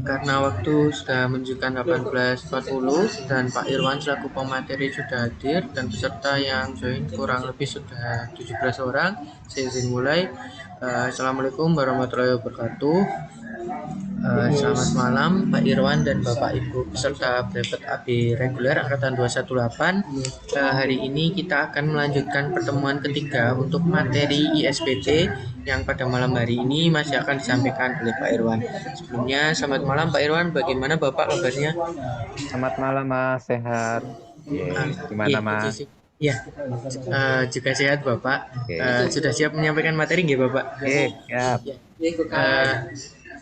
Karena waktu sudah menunjukkan 18.40 dan Pak Irwan selaku pemateri sudah hadir dan peserta yang join kurang lebih sudah 17 orang, saya izin mulai. Assalamualaikum warahmatullahi wabarakatuh. Selamat malam Pak Irwan dan Bapak Ibu peserta brevet AB reguler angkatan 218. Hari ini kita akan melanjutkan pertemuan ketiga untuk materi ISPT yang pada malam hari ini masih akan disampaikan oleh Pak Irwan. Sebelumnya, selamat malam Pak Irwan. Bagaimana Bapak kabarnya? Selamat malam Mas, sehat. Gimana Iya, Mas? ya, juga sehat Bapak. Oke, Sudah siap menyampaikan materi nggak Bapak? siap. Ya. Eh,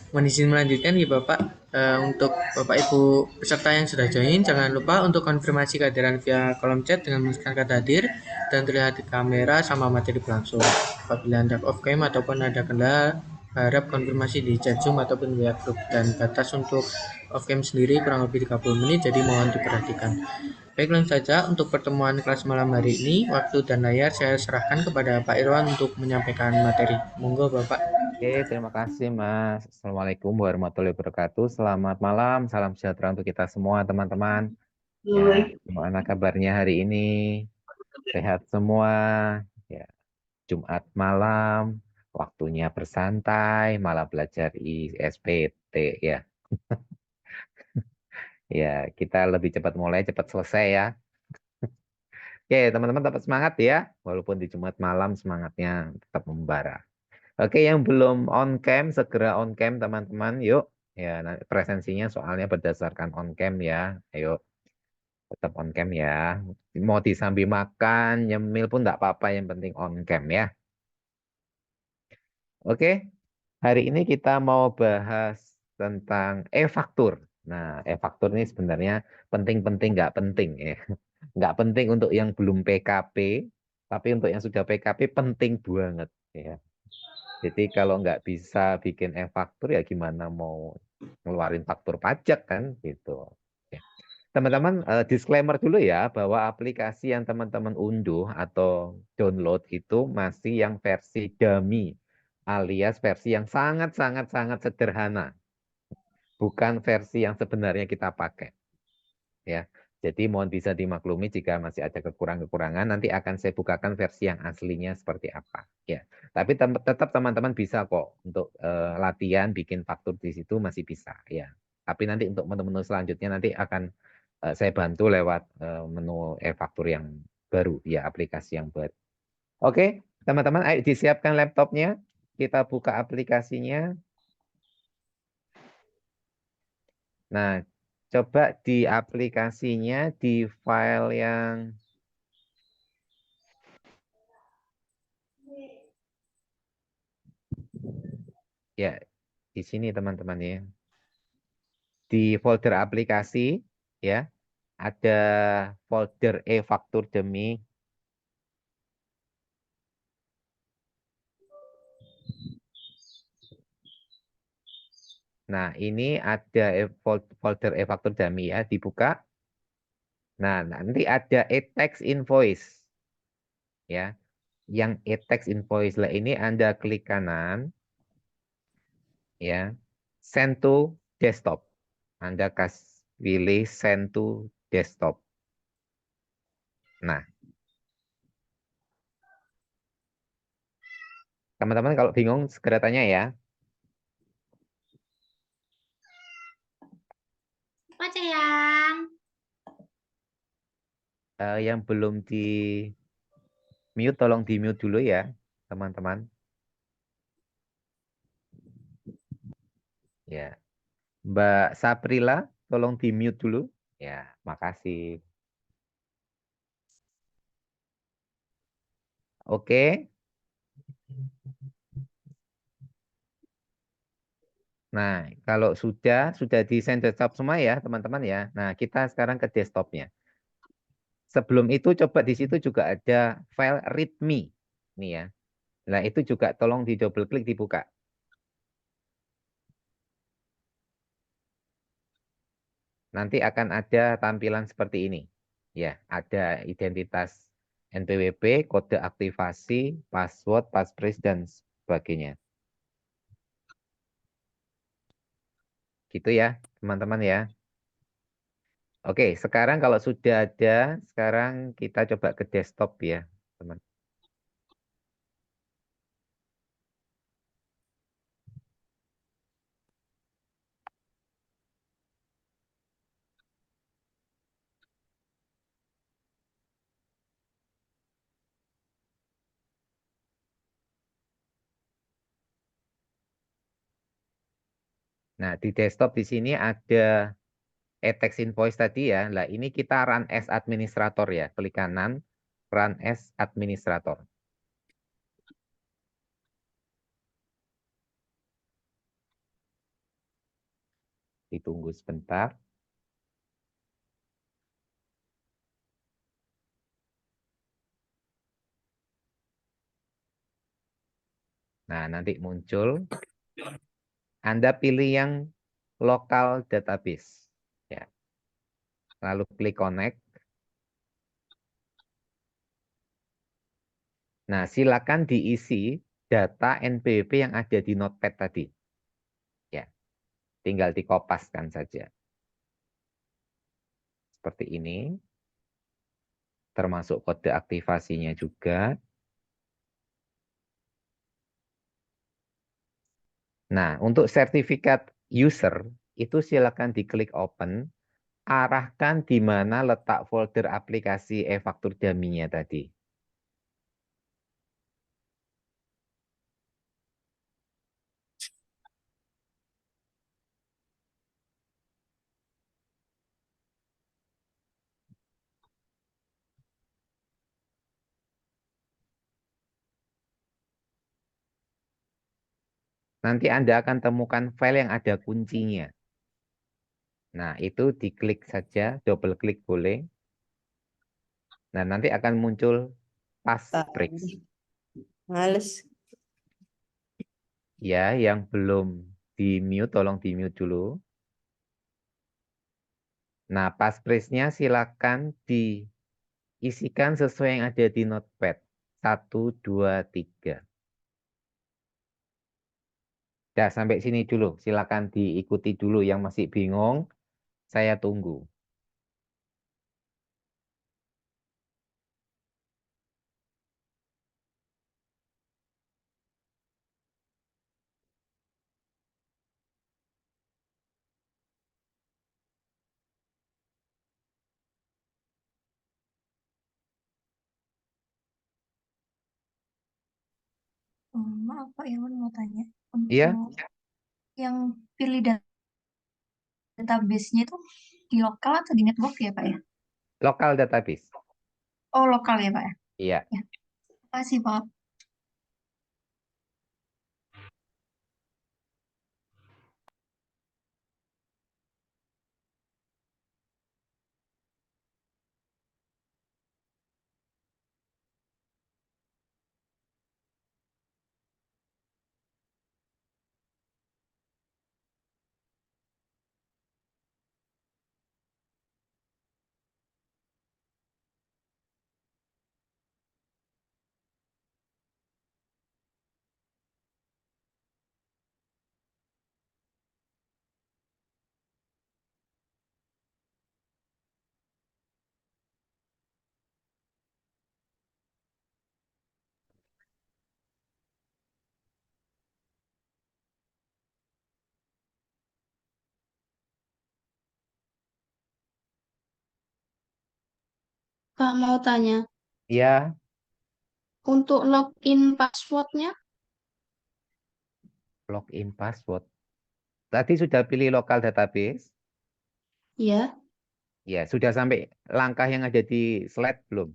Mohon izin melanjutkan ya Bapak. Untuk Bapak Ibu peserta yang sudah join, jangan lupa untuk konfirmasi kehadiran via kolom chat dengan menuliskan kata hadir dan terlihat di kamera sama materi berlangsung. Apabila Anda off cam ataupun ada kendala, harap konfirmasi di chat Zoom ataupun via grup, dan batas untuk off cam sendiri kurang lebih 30 menit, jadi mohon diperhatikan. Baik, langsung saja untuk pertemuan kelas malam hari ini. Waktu dan layar saya serahkan kepada Pak Irwan untuk menyampaikan materi. Monggo Bapak. Terima kasih Mas. Assalamualaikum warahmatullahi wabarakatuh. Selamat malam, salam sejahtera untuk kita semua teman-teman. Ya, gimana kabarnya hari ini? Sehat semua? Ya, Jumat malam, waktunya bersantai, malah belajar ISPT ya. Ya, kita lebih cepat mulai, cepat selesai ya. Oke, teman-teman tetap semangat ya. Walaupun di Jumat malam semangatnya tetap membara. Oke, yang belum on cam segera on cam teman-teman. Yuk, ya presensinya soalnya berdasarkan on cam ya. Ayo, tetap on cam ya. Mau disambi makan, nyemil pun enggak apa-apa. Yang penting on cam ya. Oke, hari ini kita mau bahas tentang e-faktur. Nah, e-faktur ini sebenarnya penting-penting nggak penting ya. Nggak penting untuk yang belum PKP, tapi untuk yang sudah PKP penting banget ya. Jadi kalau nggak bisa bikin e-faktur ya gimana mau ngeluarin faktur pajak kan gitu. Oke. Teman-teman, disclaimer dulu ya bahwa aplikasi yang teman-teman unduh atau download itu masih yang versi dummy alias versi yang sangat sederhana, bukan versi yang sebenarnya kita pakai ya. Jadi mohon bisa dimaklumi jika masih ada kekurangan-kekurangan, nanti akan saya bukakan versi yang aslinya seperti apa ya. Tapi tetap teman-teman bisa kok untuk latihan bikin faktur di situ masih bisa ya. Tapi nanti untuk menu-menu selanjutnya nanti akan saya bantu lewat menu e-faktur yang baru ya, aplikasi yang baru. Oke, teman-teman ayo disiapkan laptopnya, kita buka aplikasinya. Nah, coba di aplikasinya di file yang ya di sini teman-teman ya. Di folder aplikasi ya, ada folder e-faktur demi. Nah, ini ada folder e-faktur demi ya, dibuka. Nah, nanti ada e-tax invoice ya. Yang e-tax invoice lah ini Anda klik kanan ya. Send to desktop. Anda pilih send to desktop. Nah, teman-teman kalau bingung segera tanya ya. Apa sayang? Yang belum di mute tolong di mute dulu ya, teman-teman. Ya, Mbak Saprila tolong di mute dulu. Ya, makasih. Oke. Nah, kalau sudah di send desktop semua ya, teman-teman ya. Nah, kita sekarang ke desktopnya. Sebelum itu coba di situ juga ada file readme. Nih ya. Nah, itu juga tolong di double klik dibuka. Nanti akan ada tampilan seperti ini. Ya, ada identitas NPWP, kode aktivasi, password, passphrase, dan sebagainya. Gitu ya, teman-teman ya. Oke, sekarang kalau sudah ada, sekarang kita coba ke desktop ya, teman. Nah, di desktop di sini ada e-tax invoice tadi ya. Nah, ini kita run as administrator ya. Klik kanan, run as administrator. Ditunggu sebentar. Nah, nanti muncul. Anda pilih yang local database. Ya. Lalu klik connect. Nah, silakan diisi data NPWP yang ada di Notepad tadi. Ya, tinggal dikopaskan saja. Seperti ini. Termasuk kode aktivasinya juga. Nah, untuk sertifikat user, itu silakan diklik open. Arahkan di mana letak folder aplikasi e-faktur dummy-nya tadi. Nanti Anda akan temukan file yang ada kuncinya. Nah, itu diklik saja, double klik boleh. Nah, nanti akan muncul Passbreaks. Males. Ya, yang belum di-mute, tolong di-mute dulu. Nah, Passbreaks-nya silakan diisikan sesuai yang ada di Notepad. 1, 2, 3. Dah, sampai sini dulu. Silakan diikuti dulu yang masih bingung. Saya tunggu. Maaf Pak Irwan mau tanya, untuk Iya, yang pilih database-nya itu di lokal atau di network ya Pak ya? lokal database. Oh lokal ya Pak ya? Iya. Ya, makasih Pak. Kak mau tanya, Iya, untuk login passwordnya, login password. Tadi sudah pilih lokal database. ya, Ya, sudah sampai langkah yang ada di slide belum?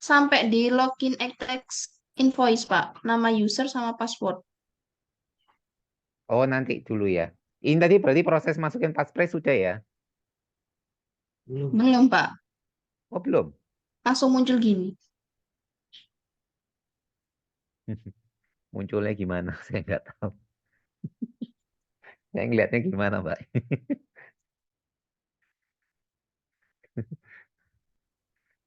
sampai di login X invoice, Pak. Nama user sama password. Oh, nanti dulu ya. Ini tadi berarti proses masukin Passbreaks sudah ya? Belum, Pak. Oh, belum. Langsung muncul gini. Munculnya gimana? Saya nggak tahu. Saya ngeliatnya gimana, Mbak?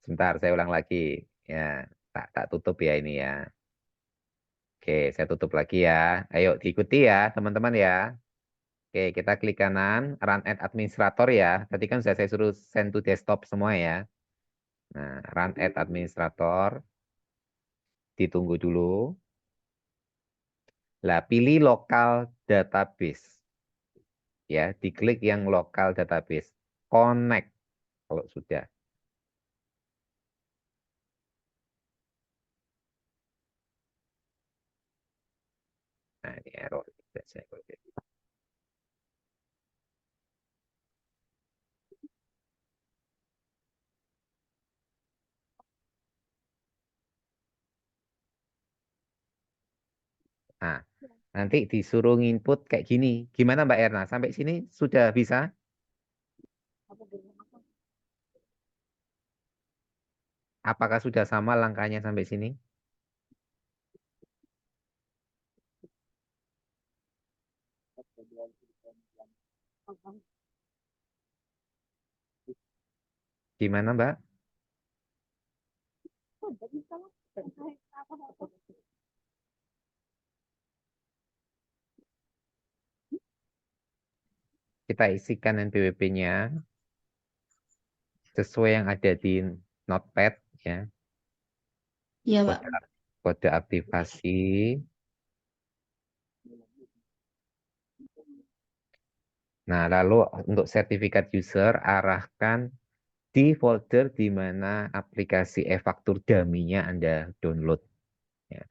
Sebentar, saya ulang lagi. Ya, tak tutup ya ini ya. Oke, saya tutup lagi ya. Ayo diikuti ya, teman-teman ya. Oke, kita klik kanan, run as administrator ya. Tadi kan sudah saya suruh send to desktop semua ya. Nah, run as administrator. Ditunggu dulu. Lah, pilih local database. Ya, diklik yang local database. Connect kalau sudah. Nah, ini error. Nah, nanti disuruh input kayak gini. Gimana Mbak Erna? Sampai sini sudah bisa? Apakah sudah sama langkahnya sampai sini? Gimana Mbak? Kita isikan NPWP-nya sesuai yang ada di Notepad ya. Iya, Pak. Kode aktivasi. Nah, lalu untuk sertifikat user arahkan di folder di mana aplikasi e-faktur dummy-nya Anda download. Ya.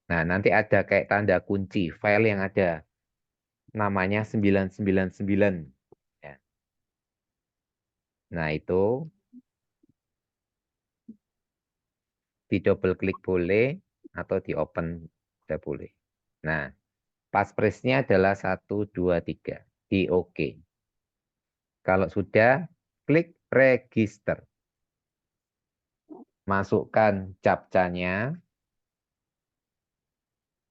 Nah, nanti ada kayak tanda kunci file yang ada namanya 999. Ya. Nah, itu di double klik boleh atau di open tidak boleh. Nah, passphrase-nya adalah 1, 2, 3. Di OK. Kalau sudah, klik register. Masukkan captcha-nya.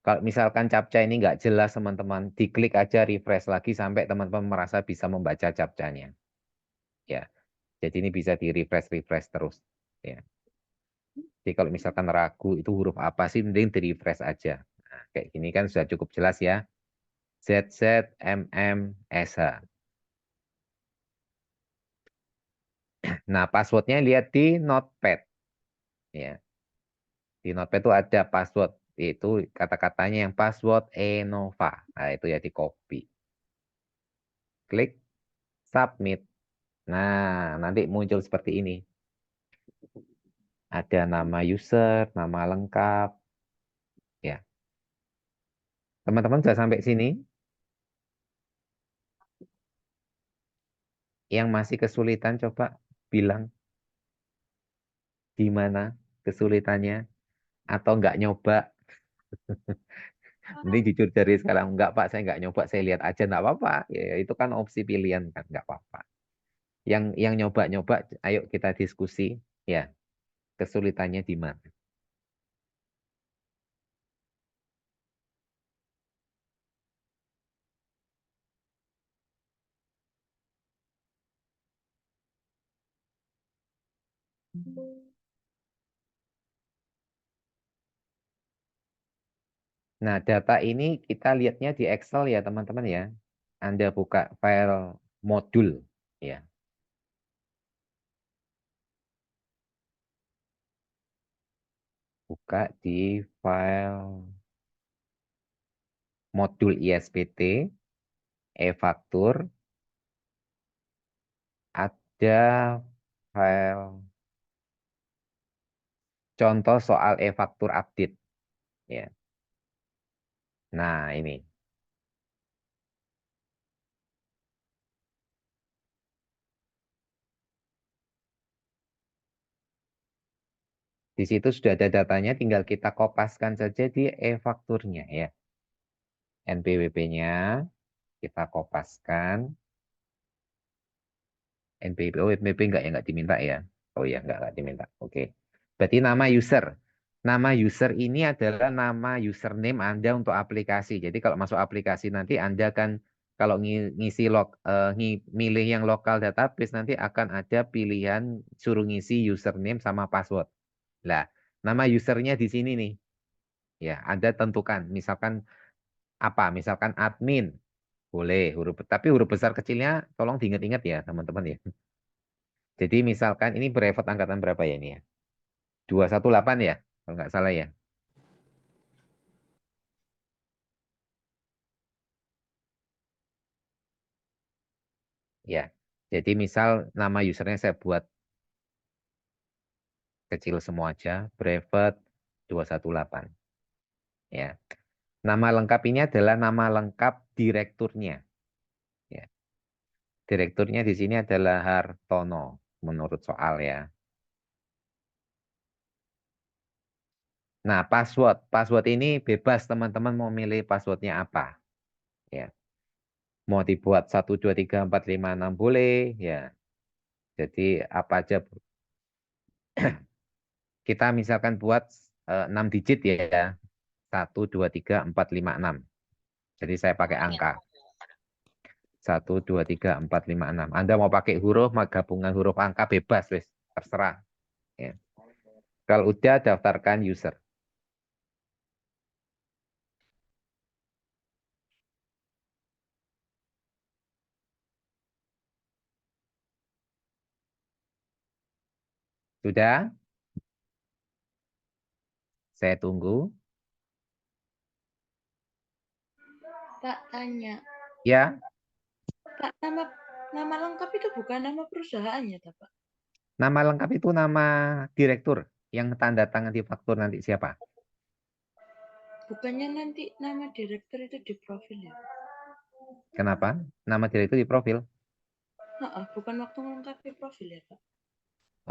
Kalau misalkan captcha ini nggak jelas, teman-teman, diklik aja refresh lagi sampai teman-teman merasa bisa membaca captcha-nya. Ya, jadi ini bisa di refresh terus. Ya. Jadi kalau misalkan ragu itu huruf apa sih, mending di refresh aja. Nah, kayak gini kan sudah cukup jelas ya. ZZMMSH. Nah, passwordnya lihat di Notepad. Ya. Di Notepad itu ada password. Itu kata-katanya yang password Enova. Nah, itu ya di copy. Klik submit. Nah, nanti muncul seperti ini. Ada nama user, nama lengkap. Ya. Teman-teman sudah sampai sini? Yang masih kesulitan coba bilang di mana kesulitannya atau nggak nyoba. Mending jujur dari sekarang, enggak Pak, saya nggak nyoba, saya lihat aja, nggak apa-apa. Ya, itu kan opsi pilihan kan, nggak apa-apa. Yang nyoba-nyoba, ayo kita diskusi. Ya, kesulitannya di mana? Nah, data ini kita lihatnya di Excel ya, teman-teman ya. Anda buka file modul ya. Buka di file modul ISPT, e-faktur, ada file contoh soal e-faktur update ya. Nah, ini. Di situ sudah ada datanya, tinggal kita kopaskan saja di e-fakturnya ya. NPWP-nya kita kopaskan. NPWP, oh NPWP enggak diminta ya. Oh ya, enggak diminta. Oke. Berarti nama user. Nama user ini adalah nama username Anda untuk aplikasi. Jadi kalau masuk aplikasi nanti Anda akan Kalau ngisi milih yang lokal database nanti akan ada pilihan suruh ngisi username sama password. Nah, nama usernya di sini nih. Ya, Anda tentukan. Misalkan apa? Misalkan admin. Boleh tapi huruf besar kecilnya tolong diingat-ingat ya, teman-teman ya. Jadi misalkan ini brevet angkatan berapa ya ini ya? 218 ya, kalau nggak salah ya. Ya. Jadi misal nama usernya saya buat kecil semua aja, brevet 218. Ya. Nama lengkap ini adalah nama lengkap direkturnya. Ya. Direkturnya di sini adalah Hartono menurut soal ya. Nah, password ini bebas teman-teman mau milih passwordnya apa. Ya. Mau dibuat 1 2 3 4 5 6 boleh ya. Jadi apa aja kita misalkan buat 6 digit ya. 1 2 3 4 5 6. Jadi saya pakai angka. 1 2 3 4 5 6. Anda mau pakai huruf, mau gabungan huruf angka bebas, wes terserah. Ya. Kalau udah daftarkan user. Sudah? Saya tunggu. Pak tanya, Ya, Pak nama lengkap itu bukan nama perusahaannya, toh, Pak? nama lengkap itu nama direktur yang tanda tangan di faktur nanti siapa? Bukannya nanti nama direktur itu di profil ya? Kenapa? Nama direktur di profil. Bukan waktu melengkapi profil ya, Pak?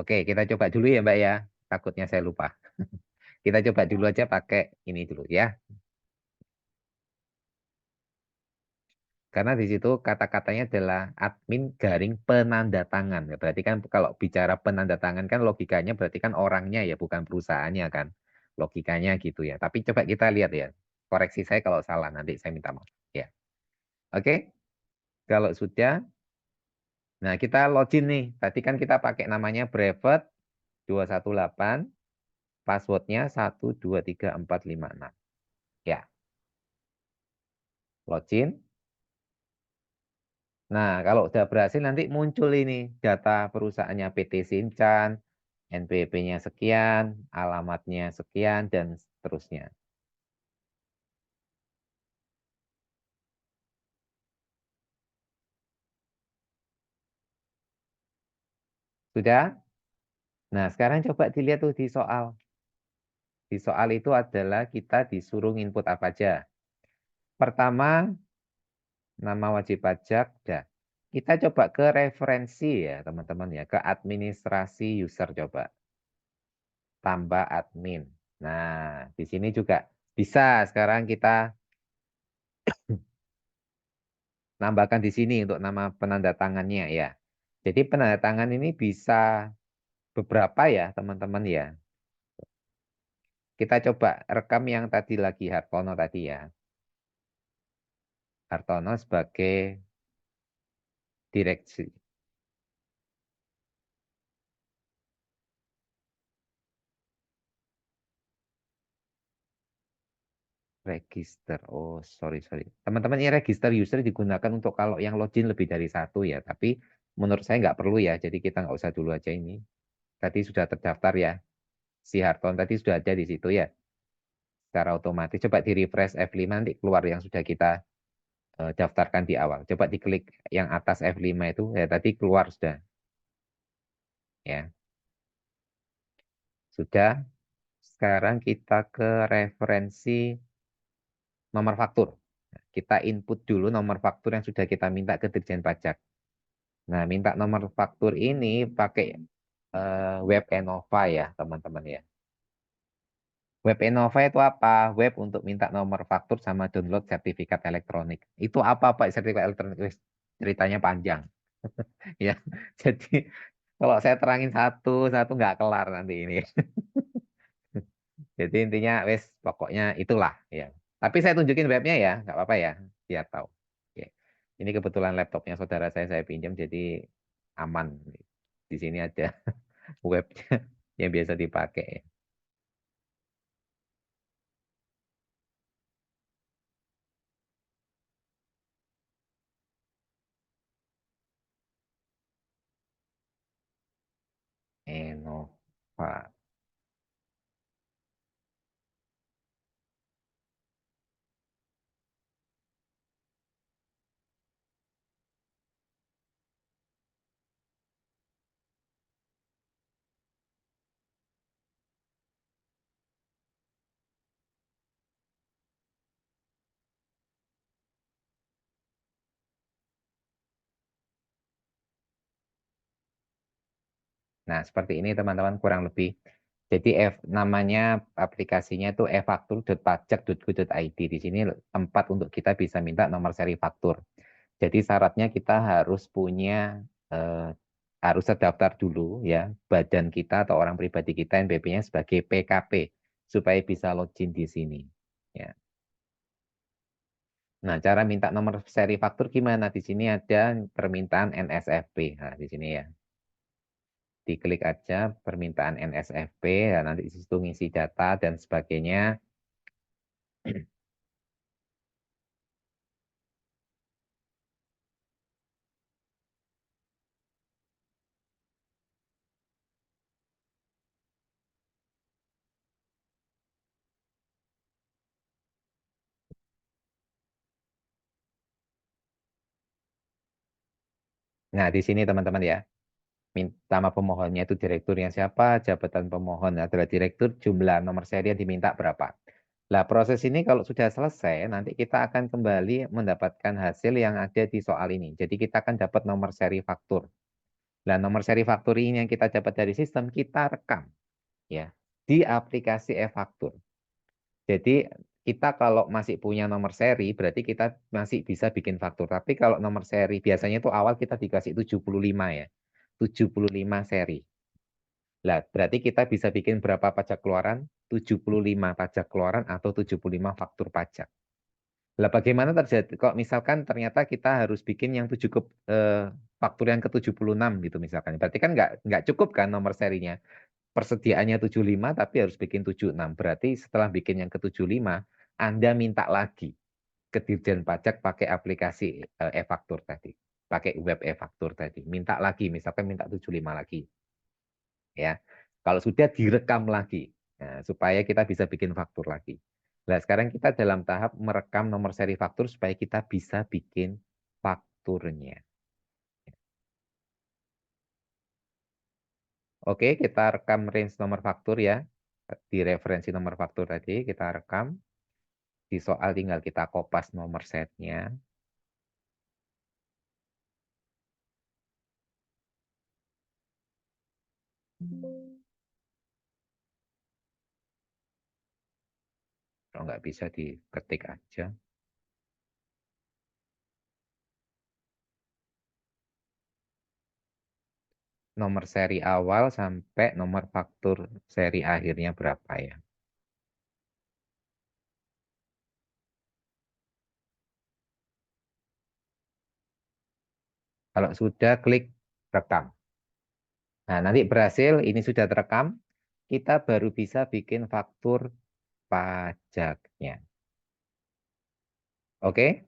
Oke, kita coba dulu ya, Mbak ya. Takutnya saya lupa. Kita coba dulu aja pakai ini dulu ya. Karena di situ kata-katanya adalah admin garing penanda tangan. Ya, berarti kan kalau bicara penanda tangan kan logikanya berarti kan orangnya ya, bukan perusahaannya kan. Logikanya gitu ya. Tapi coba kita lihat ya. Koreksi saya kalau salah, nanti saya minta maaf. Ya. Oke, kalau sudah, nah kita login nih. Tadi kan kita pakai namanya brevet 218, passwordnya 1 2 3 4 5 6. Ya, login. Nah, kalau udah berhasil nanti muncul ini data perusahaannya PT Sinchan, NPWP-nya sekian, alamatnya sekian, dan seterusnya. Sudah? Nah, sekarang coba dilihat tuh di soal. Di soal itu adalah kita disuruh input apa aja. Pertama, nama wajib pajak. Dah. Kita coba ke referensi ya, teman-teman ya. Ke administrasi user coba. Tambah admin. Nah, di sini juga bisa sekarang kita nambahkan di sini untuk nama penanda tangannya ya. Jadi penanda tangan ini bisa beberapa ya teman-teman ya. Kita coba rekam yang tadi lagi Hartono tadi ya. Hartono sebagai direksi. Register. Oh, sorry. Teman-teman ini register user digunakan untuk kalau yang login lebih dari satu ya. Tapi menurut saya nggak perlu ya. Jadi kita nggak usah dulu aja ini. Tadi sudah terdaftar ya. Si Hartono tadi sudah ada di situ ya. Secara otomatis. Coba di refresh F5 nanti keluar yang sudah kita daftarkan di awal. Coba diklik yang atas F5 itu. Ya tadi keluar sudah. Ya. Sudah. Sekarang kita ke referensi nomor faktur. Kita input dulu nomor faktur yang sudah kita minta ke Dirjen Pajak. Nah, minta nomor faktur ini pakai Web Enova ya, teman-teman ya. Web Enova itu apa? Web untuk minta nomor faktur sama download sertifikat elektronik. Itu apa, Pak? Sertifikat elektronik ceritanya panjang. Ya, jadi kalau saya terangin satu nggak kelar nanti ini. Jadi intinya wes pokoknya itulah ya. Tapi saya tunjukin webnya ya, nggak apa-apa ya, biar tahu. Oke. Ini kebetulan laptopnya saudara saya pinjam, jadi aman. Di sini ada webnya yang biasa dipakai. Enova. Nah, seperti ini teman-teman kurang lebih. Jadi namanya aplikasinya itu efaktur.pajak.go.id. Di sini tempat untuk kita bisa minta nomor seri faktur. Jadi syaratnya kita harus punya eh, harus terdaftar dulu ya badan kita atau orang pribadi kita NPWP-nya sebagai PKP supaya bisa login di sini. Ya. Nah, cara minta nomor seri faktur gimana? Di sini ada permintaan NSFP. Nah, di sini ya. Diklik aja permintaan NSFP, ya, nanti di situ ngisi data dan sebagainya. Nah, di sini teman-teman ya, nama pemohonnya itu direkturnya siapa, jabatan pemohon adalah direktur, jumlah nomor seri yang diminta berapa. Nah, proses ini kalau sudah selesai, nanti kita akan kembali mendapatkan hasil yang ada di soal ini. Jadi kita akan dapat nomor seri faktur. Nah, nomor seri faktur ini yang kita dapat dari sistem, kita rekam ya di aplikasi e-faktur. Jadi kita kalau masih punya nomor seri, berarti kita masih bisa bikin faktur. Tapi kalau nomor seri, biasanya itu awal kita dikasih 75 ya. 75 seri. Lah, berarti kita bisa bikin berapa pajak keluaran? 75 pajak keluaran atau 75 faktur pajak. Lah, bagaimana terjadi? Kok misalkan ternyata kita harus bikin yang faktur yang ke-76 gitu misalkan. Berarti kan nggak cukup kan nomor serinya. Persediaannya 75 tapi harus bikin 76. Berarti setelah bikin yang ke-75, Anda minta lagi ke Dirjen Pajak pakai aplikasi e-faktur tadi. Pakai web e-faktur tadi. Minta lagi, misalkan minta 75 lagi. Ya. Kalau sudah direkam lagi. Nah, supaya kita bisa bikin faktur lagi. Nah, sekarang kita dalam tahap merekam nomor seri faktur supaya kita bisa bikin fakturnya. Oke, kita rekam range nomor faktur ya. Di referensi nomor faktur tadi kita rekam. Di soal tinggal kita kopas nomor setnya. Kalau nggak bisa diketik aja. Nomor seri awal sampai nomor faktur seri akhirnya berapa ya. Kalau sudah klik rekam. Nah, nanti berhasil, ini sudah terekam, kita baru bisa bikin faktur pajaknya. Oke,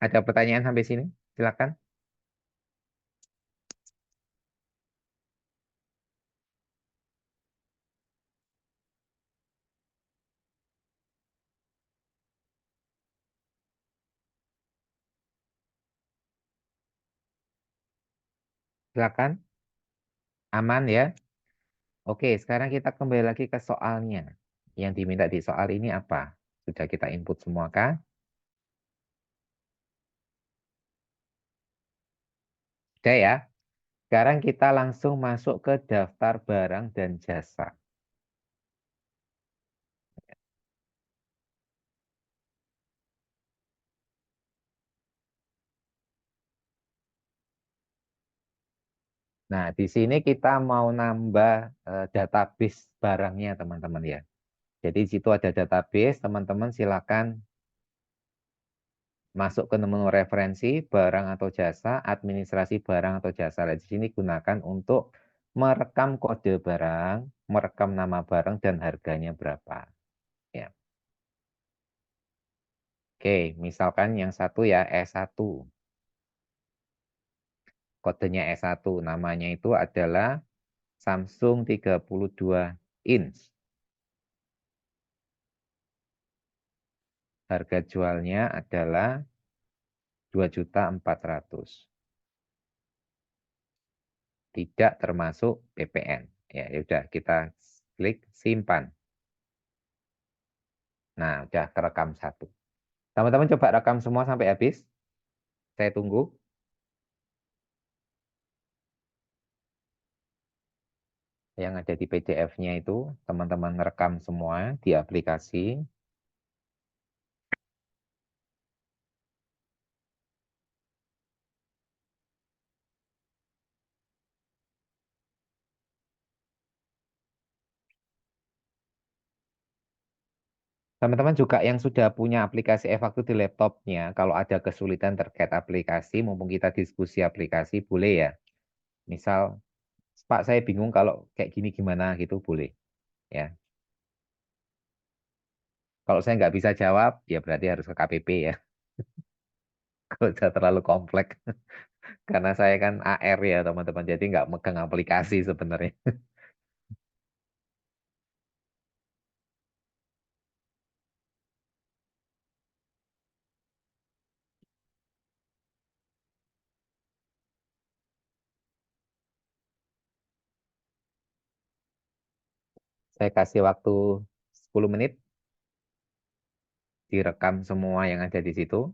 ada pertanyaan sampai sini? Silakan. Silakan. Aman ya? Oke, sekarang kita kembali lagi ke soalnya. Yang diminta di soal ini apa? Sudah kita input semua kah? Sudah ya? Sekarang kita langsung masuk ke daftar barang dan jasa. Nah, di sini kita mau nambah database barangnya, teman-teman ya. Jadi di situ ada database, teman-teman silakan Masuk ke menu referensi, barang atau jasa, administrasi barang atau jasa. Nah, di sini gunakan untuk merekam kode barang, merekam nama barang, dan harganya berapa. Ya. Oke, misalkan yang satu ya S1. Kodenya S1, namanya itu adalah Samsung 32 inch. Harga jualnya adalah 2.400.000. Tidak termasuk PPN. Ya, udah kita klik simpan. Nah, udah kerekam satu. Teman-teman coba rekam semua sampai habis. Saya tunggu. Yang ada di PDF-nya itu, teman-teman rekam semua di aplikasi. Teman-teman juga yang sudah punya aplikasi e-faktur di laptopnya, kalau ada kesulitan terkait aplikasi, mumpung kita diskusi aplikasi, boleh ya. Misal, Pak saya bingung kalau kayak gini gimana gitu, boleh. Ya. Kalau saya nggak bisa jawab, ya berarti harus ke KPP ya. Kalau sudah terlalu kompleks. Karena saya kan AR ya teman-teman, jadi nggak megang aplikasi sebenarnya. Saya kasih waktu 10 menit, direkam semua yang ada di situ.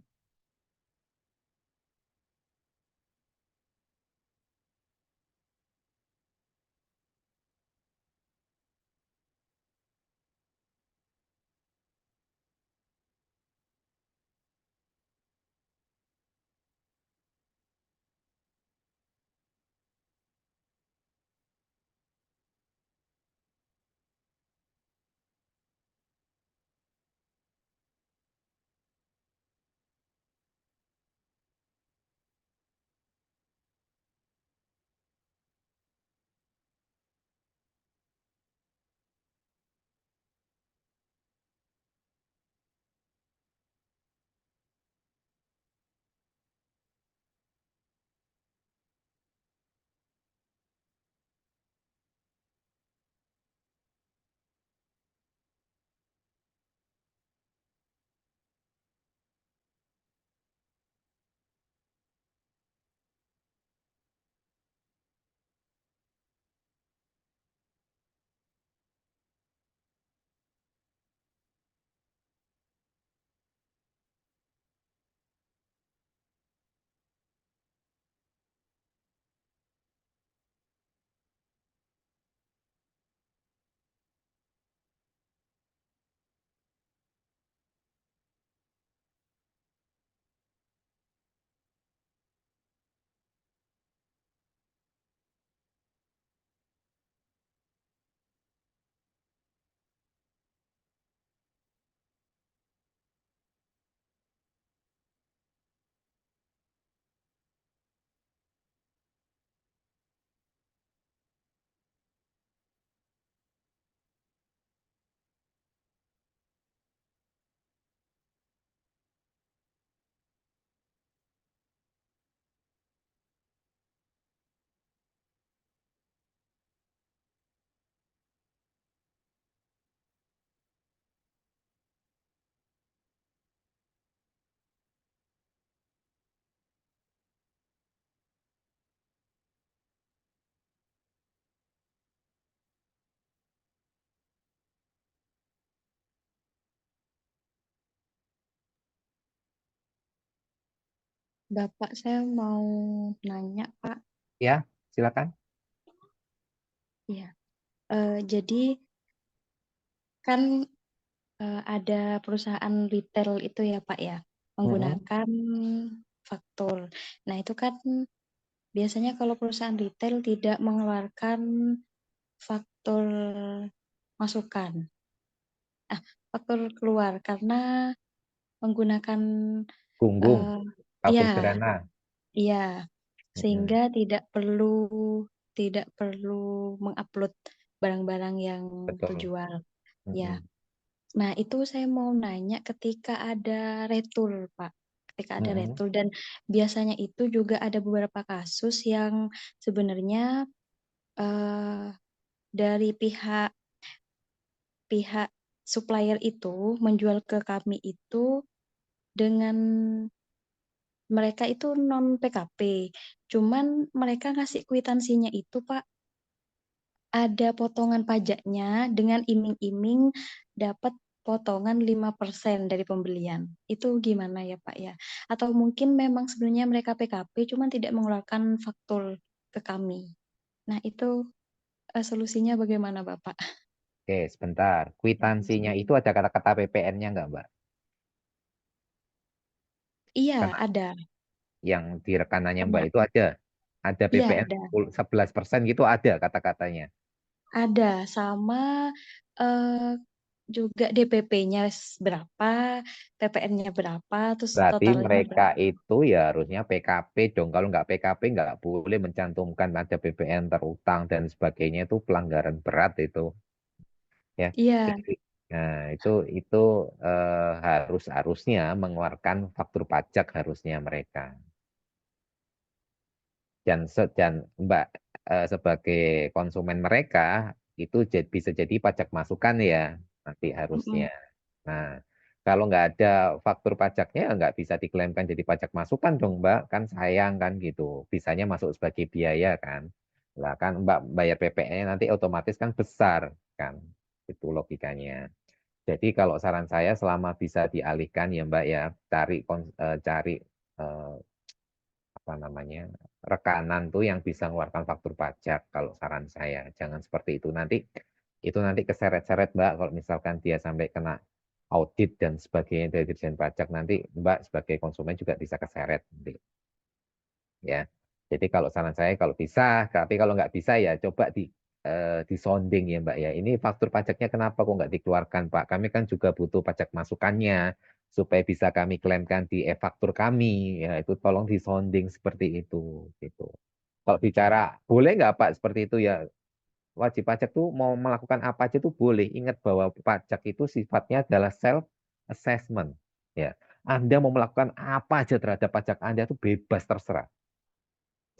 Bapak, saya mau nanya, Pak. Ya, silakan. Ya, jadi kan ada perusahaan retail itu ya, Pak ya, menggunakan faktur. Nah, itu kan biasanya kalau perusahaan retail tidak mengeluarkan faktur masukan, faktur keluar karena menggunakan Gunggung, Eh, Kapuk ya, Cerana. iya. Mm-mm. Sehingga tidak perlu mengupload barang-barang yang Betul. terjual. Ya. Mm-mm. Nah, itu saya mau nanya ketika ada retur, Pak. Ketika ada Mm-mm. retur dan biasanya itu juga ada beberapa kasus yang sebenarnya eh, dari pihak pihak supplier itu menjual ke kami itu dengan mereka itu non PKP. Cuman mereka ngasih kwitansinya itu, Pak, ada potongan pajaknya dengan iming-iming dapat potongan 5% dari pembelian. Itu gimana ya, Pak ya? Atau mungkin memang sebenarnya mereka PKP cuman tidak mengeluarkan faktur ke kami. Nah, itu solusinya bagaimana, Bapak? Oke, sebentar. Kwitansinya itu ada kata-kata PPN-nya nggak, Mbak? Iya, Karena ada. yang di rekanannya Mbak Karena itu ada. Ada iya PPN ada. 11% gitu ada kata-katanya. Ada sama eh, juga DPP-nya berapa, PPN-nya berapa, terus Berarti totalnya mereka berapa. itu ya harusnya PKP dong. Kalau nggak PKP nggak boleh mencantumkan ada PPN terutang dan sebagainya, itu pelanggaran berat itu. Ya. Iya, Jadi, nah itu harusnya mengeluarkan faktur pajak harusnya mereka. Dan Mbak sebagai konsumen mereka itu bisa jadi pajak masukan ya nanti harusnya. mm-mm. Nah, kalau nggak ada faktur pajaknya ya nggak bisa diklaimkan jadi pajak masukan dong, Mbak. Kan sayang kan gitu. Bisanya masuk sebagai biaya kan. Lah kan Mbak bayar PPN nanti otomatis kan besar kan. Itu logikanya. Jadi kalau saran saya selama bisa dialihkan ya Mbak ya, cari eh, apa namanya rekanan tuh yang bisa mengeluarkan faktur pajak kalau saran saya. Jangan seperti itu nanti keseret-seret Mbak kalau misalkan dia sampai kena audit dan sebagainya dari Dirjen Pajak nanti Mbak sebagai konsumen juga bisa keseret nanti ya. Jadi kalau saran saya kalau bisa, tapi kalau nggak bisa ya coba disonding ya Mbak ya. Ini faktur pajaknya kenapa kok nggak dikeluarkan Pak? Kami kan juga butuh pajak masukannya supaya bisa kami klaimkan di e-faktur kami. Ya itu tolong disonding seperti itu gitu. Kalau bicara boleh nggak Pak seperti itu ya, wajib pajak tuh mau melakukan apa aja tuh boleh. Ingat bahwa pajak itu sifatnya adalah self assessment. Ya, Anda mau melakukan apa aja terhadap pajak Anda itu bebas terserah.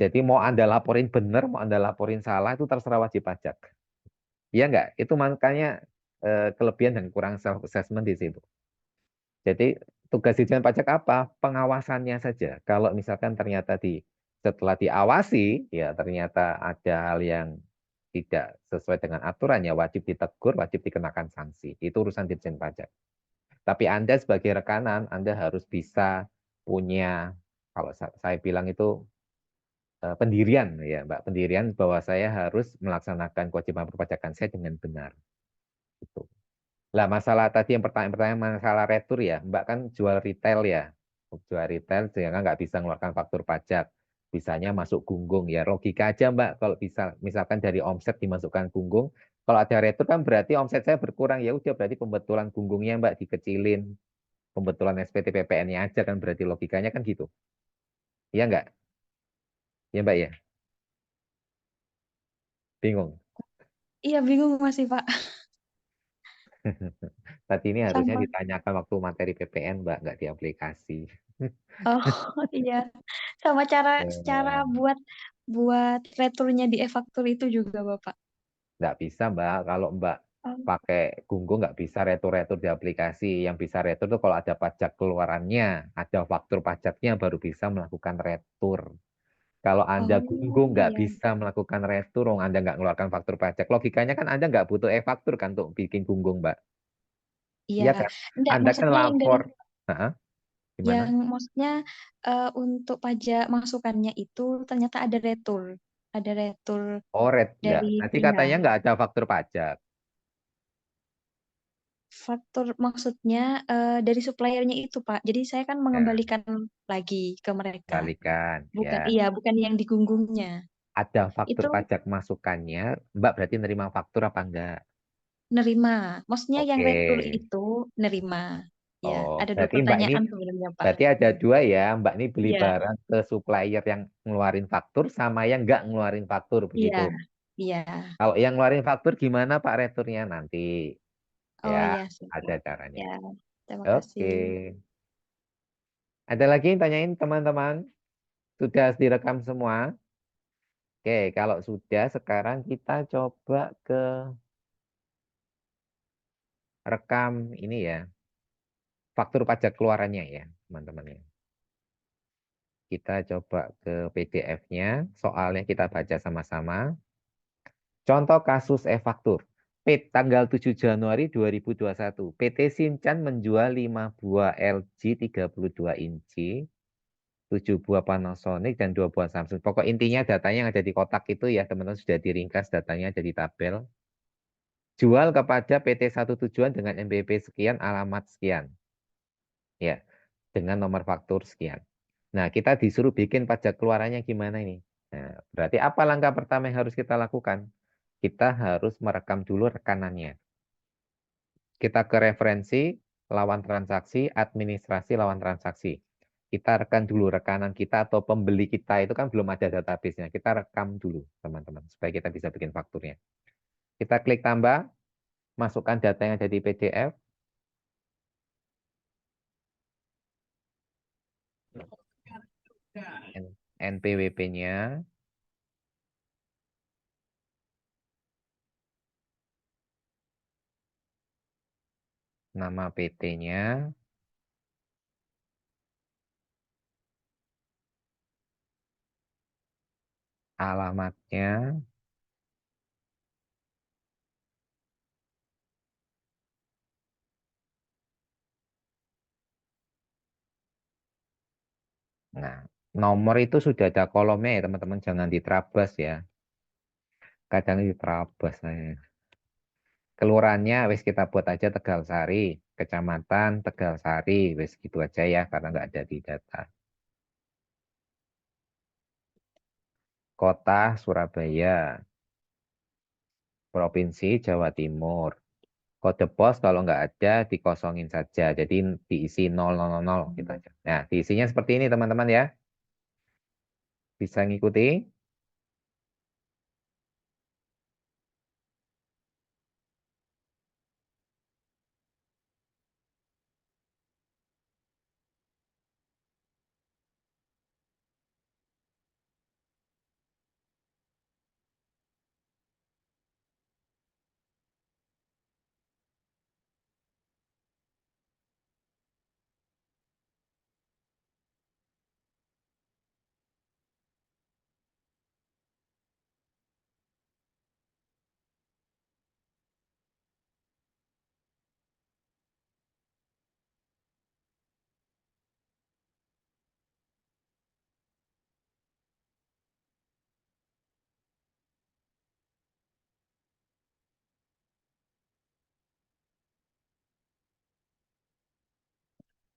Jadi mau Anda laporin benar, mau Anda laporin salah itu terserah wajib pajak. Iya nggak? Itu makanya kelebihan dan kurang self assessment di situ. Jadi tugas Ditjen Pajak apa? Pengawasannya saja. Kalau misalkan ternyata setelah diawasi ya ternyata ada hal yang tidak sesuai dengan aturan ya wajib ditegur, wajib dikenakan sanksi. Itu urusan Ditjen Pajak. Tapi Anda sebagai rekanan, Anda harus bisa punya, kalau saya bilang itu pendirian ya Mbak, pendirian bahwa saya harus melaksanakan kewajiban perpajakan saya dengan benar. Gitu. Lah masalah tadi yang pertanyaan masalah retur ya, Mbak kan jual retail ya, jual retail sehingga nggak bisa mengeluarkan faktur pajak, bisanya masuk gunggung ya logika aja Mbak, kalau bisa misalkan dari omset dimasukkan gunggung, kalau ada retur kan berarti omset saya berkurang ya udah berarti pembetulan gunggungnya Mbak dikecilin, pembetulan SPT PPN-nya aja kan berarti logikanya kan gitu, iya nggak? Ya Mbak ya, bingung. Iya bingung masih, Pak. Tadi ini harusnya Sama. ditanyakan waktu materi PPN Mbak, nggak di aplikasi. Oh iya, sama cara Eh, buat buat returnya di e-faktur itu juga, Bapak. Nggak bisa, Mbak. Kalau Mbak Oh, pakai Gunggung nggak bisa retur-retur di aplikasi. Yang bisa retur itu kalau ada pajak keluarannya, ada faktur pajaknya baru bisa melakukan retur. Kalau Anda oh Gunggung nggak iya, bisa melakukan retur, Anda nggak mengeluarkan faktur pajak. Logikanya kan Anda nggak butuh e-faktur kan untuk bikin Gunggung, Mbak. iya. Iya kan? Enggak, Anda kan maksudnya yang dari lapor. Hah? Gimana? yang maksudnya untuk pajak masukannya itu ternyata ada retur Oh, red. Ya. dari Nanti iya. katanya nggak ada faktur pajak. Faktur maksudnya dari suppliernya itu, Pak. Jadi saya kan Ya, mengembalikan lagi ke mereka. balikan. Bukan Ya. iya, bukan yang digunggungnya. Ada faktur Itu pajak masukannya, Mbak berarti nerima faktur apa enggak? nerima. Maksudnya yang Oke, retur itu nerima. Ya, Oh, ada dua berarti Mbak ini pertanyaan sebenarnya, Pak. berarti ada dua ya. Mbak ini beli Iya, barang ke supplier yang ngeluarin faktur sama yang nggak ngeluarin faktur iya, begitu. iya. Kalau yang ngeluarin faktur gimana Pak returnya nanti? Oh Ya, iya, siap, ada Pak. caranya. Ya, terima Oke. kasih. Ada lagi yang tanyain teman-teman? Sudah direkam semua? Oke, kalau sudah sekarang kita coba ke rekam ini ya, faktur pajak keluarannya ya, teman-teman ya. Kita coba ke PDF-nya, soalnya kita baca sama-sama. Contoh kasus e-faktur. Tanggal 7 Januari 2021, PT Sinchan menjual 5 buah LG 32 inci, 7 buah Panasonic, dan 2 buah Samsung. Pokok intinya datanya yang ada di kotak itu ya, teman-teman sudah diringkas, datanya ada di tabel. Jual kepada PT Satu Tujuan dengan NBP sekian, alamat sekian. Ya, dengan nomor faktur sekian. Nah, kita disuruh bikin pajak keluarannya gimana ini? Nah, berarti apa langkah pertama yang harus kita lakukan? Kita harus merekam dulu rekanannya. Kita ke referensi, lawan transaksi, administrasi, lawan transaksi. Kita rekam dulu rekanan kita atau pembeli kita itu kan belum ada database-nya. Kita rekam dulu, teman-teman, supaya kita bisa bikin fakturnya. Kita klik tambah, masukkan data yang ada di PDF, NPWP-nya, nama PT-nya, alamatnya, nah, nomor itu sudah ada kolomnya ya teman-teman, jangan diterabas ya. Kadang diterabas saya. Kelurahannya wis kita buat aja Tegal Sari, Kecamatan Tegal Sari, wis gitu aja ya karena nggak ada di data. Kota Surabaya, Provinsi Jawa Timur. Kode pos kalau nggak ada dikosongin saja, jadi diisi 0000 gitu aja. Nah, diisinya seperti ini teman-teman ya. Bisa ngikuti?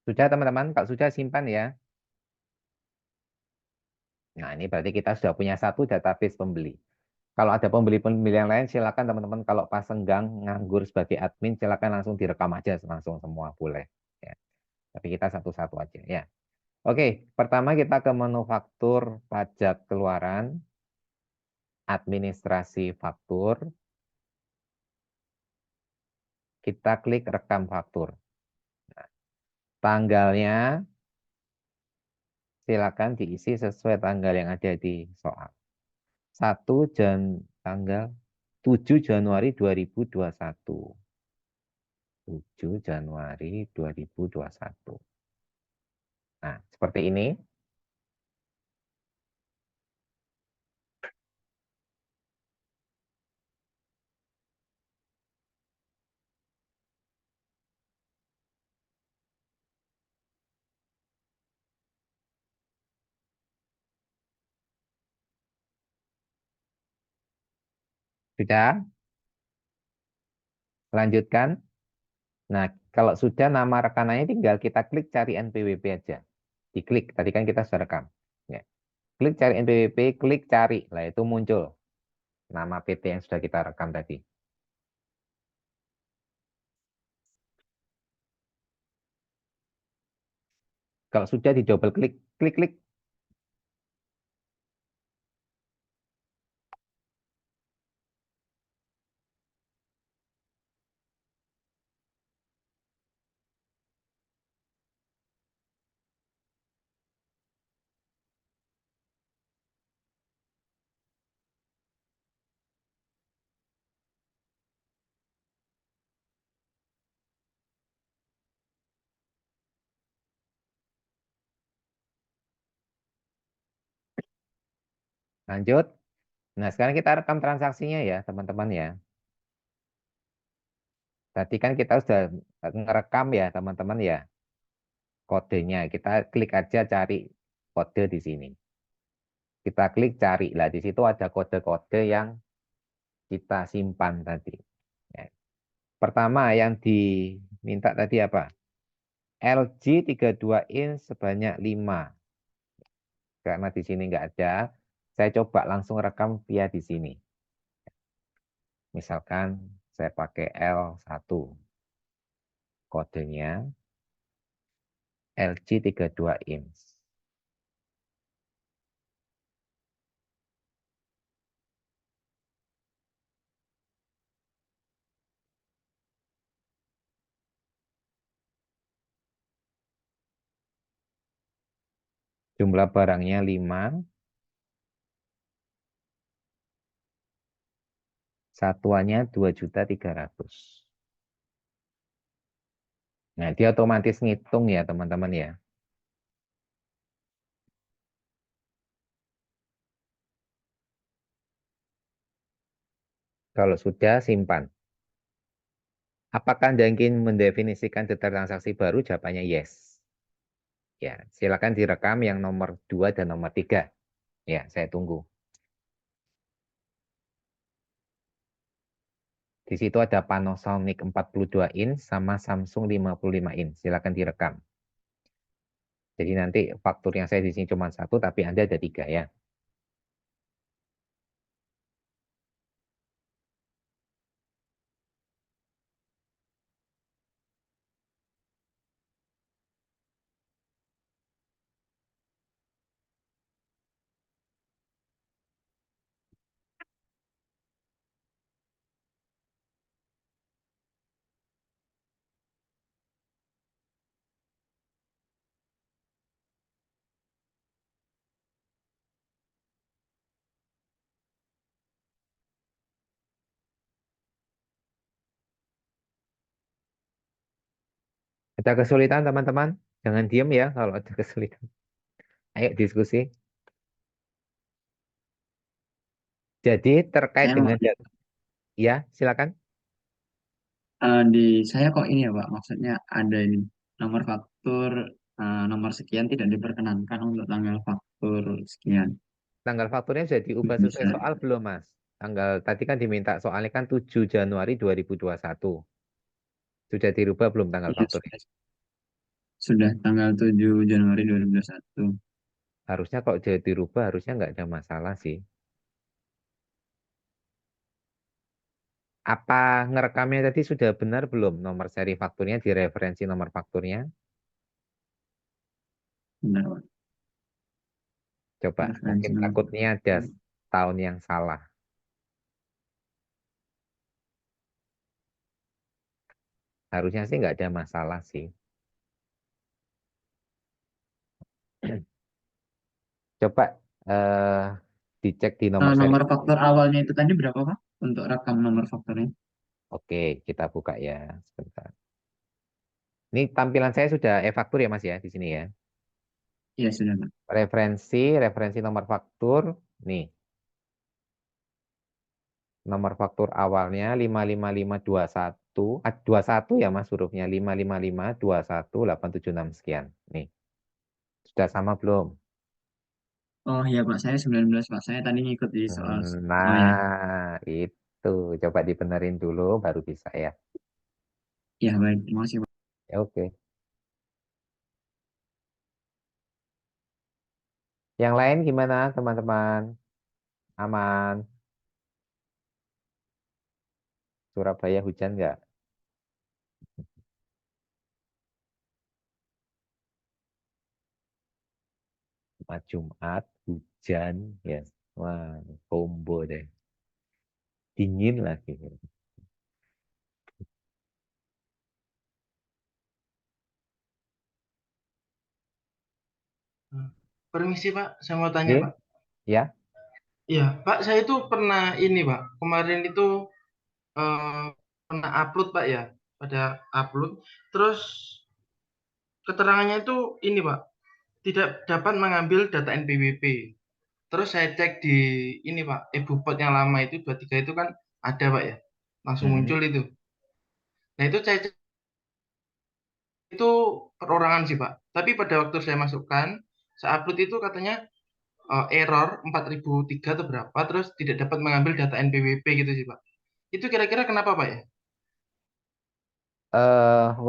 Sudah teman-teman, kalau sudah simpan ya. Nah, ini berarti kita sudah punya satu database pembeli. Kalau ada pembeli-pembeli yang lain, silakan teman-teman kalau pas senggang nganggur sebagai admin, silakan langsung direkam aja langsung semua boleh. Ya. Tapi kita satu-satu aja ya. Oke, pertama kita ke manufaktur pajak keluaran, administrasi faktur. Kita klik rekam faktur. Nah, tanggalnya silakan diisi sesuai tanggal yang ada di soal. 7 Januari 2021. 7 Januari 2021. Nah, seperti ini. Sudah? Lanjutkan. Nah, kalau sudah nama rekanannya tinggal kita klik cari NPWP aja. Diklik, tadi kan kita sudah rekam. Ya. Klik cari NPWP, klik cari. Lah itu muncul nama PT yang sudah kita rekam tadi. Kalau sudah di double klik, klik. Lanjut. Nah, sekarang kita rekam transaksinya ya, teman-teman ya. Tadi kan kita sudah ngerekam ya, teman-teman ya, kodenya. Kita klik aja cari kode di sini. Kita klik cari. Lah, di situ ada kode-kode yang kita simpan tadi. Ya. Pertama yang diminta tadi apa? LG 32 inch sebanyak 5. Karena di sini nggak ada, saya coba langsung rekam via di sini. Misalkan saya pakai L1. Kodenya LG 32 inch. Jumlah barangnya 5. Satuannya 2.300.000. Nah, dia otomatis ngitung ya, teman-teman ya. Kalau sudah, simpan. Apakah Anda ingin mendefinisikan detail transaksi baru? Jawabannya yes. Ya, silakan direkam yang nomor 2 dan nomor 3. Ya, saya tunggu. Di situ ada Panasonic 42 inch sama Samsung 55 inch. Silakan direkam. Jadi nanti fakturnya saya di sini cuma 1, tapi Anda ada 3 ya. Ada kesulitan teman-teman? Jangan diem ya kalau ada kesulitan. Ayo diskusi. Jadi terkait Saya dengan ya, silakan. di saya kok ini ya Pak, maksudnya ada ini nomor faktur nomor sekian tidak diperkenankan untuk tanggal faktur sekian. Tanggal fakturnya sudah diubah sesuai Bisa. soal belum, Mas? Tanggal tadi kan diminta soalnya kan 7 Januari 2021. Sudah dirubah belum tanggal Iya, fakturnya? sudah tanggal 7 Januari 2021. Harusnya kalau sudah dirubah harusnya nggak ada masalah sih. Apa ngerekamnya tadi sudah benar belum? Nomor seri fakturnya di referensi nomor fakturnya? Benar, Pak. Coba, Referensi mungkin nomor. takutnya ada tahun yang salah. Harusnya sih nggak ada masalah sih. Coba dicek di nomor seri. Nomor faktur awalnya itu tadi berapa Pak? Untuk rekam nomor fakturnya? Oke, kita buka ya sebentar. Ini tampilan saya sudah e-faktur ya Mas ya di sini ya. Iya, sudah Pak. Referensi nomor faktur. Nih, nomor faktur awalnya 55521, 21 ya Mas hurufnya 555218186 sekian. Nih, sudah sama belum? Oh iya Pak, saya 19 Pak. Saya tadi ngikut di soal. Oh ya, Nah, itu coba dibenerin dulu baru bisa ya. ya baik. Terima kasih Pak. Ya, oke. Yang lain gimana teman-teman? Aman? Surabaya hujan nggak? Jumat, Jumat, hujan, ya. Wah, combo deh. Dingin lagi. Permisi Pak, saya mau tanya Oke, Pak. ya. Iya, Pak, saya itu pernah ini Pak, kemarin itu eh, pernah upload Pak ya, pada upload. Terus keterangannya itu ini Pak, tidak dapat mengambil data NPWP. Terus saya cek di ini Pak, EBUPOT yang lama itu 23 itu kan ada Pak ya, langsung Mm-mm. muncul itu. Nah itu saya cek itu perorangan sih Pak. Tapi pada waktu saya masukkan, saya upload itu katanya error 4003 atau berapa, terus tidak dapat mengambil data NPWP gitu sih Pak. Itu kira-kira kenapa Pak ya?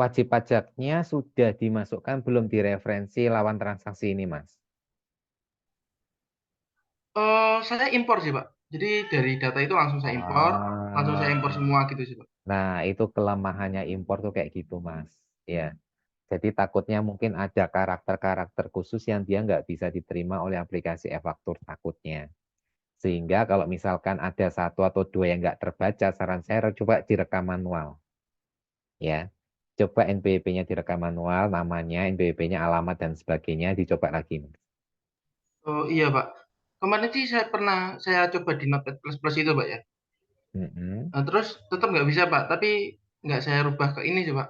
Wajib pajaknya sudah dimasukkan belum direferensi lawan transaksi ini, Mas? Saya impor sih Pak. Jadi dari data itu langsung saya impor Ah, semua gitu sih Pak. nah itu kelemahannya impor tuh kayak gitu, Mas. Ya, jadi takutnya mungkin ada karakter-karakter khusus yang dia nggak bisa diterima oleh aplikasi e-faktur takutnya. Sehingga kalau misalkan ada satu atau dua yang nggak terbaca, saran saya coba direkam manual. Ya, coba NPWP-nya direkam manual, namanya, NPWP-nya, alamat dan sebagainya, dicoba lagi. Oh iya Pak. Kemarin sih saya coba di Notepad Plus Plus itu Pak ya. Mm-mm. Terus tetap nggak bisa Pak. Tapi nggak saya rubah ke ini sih Pak.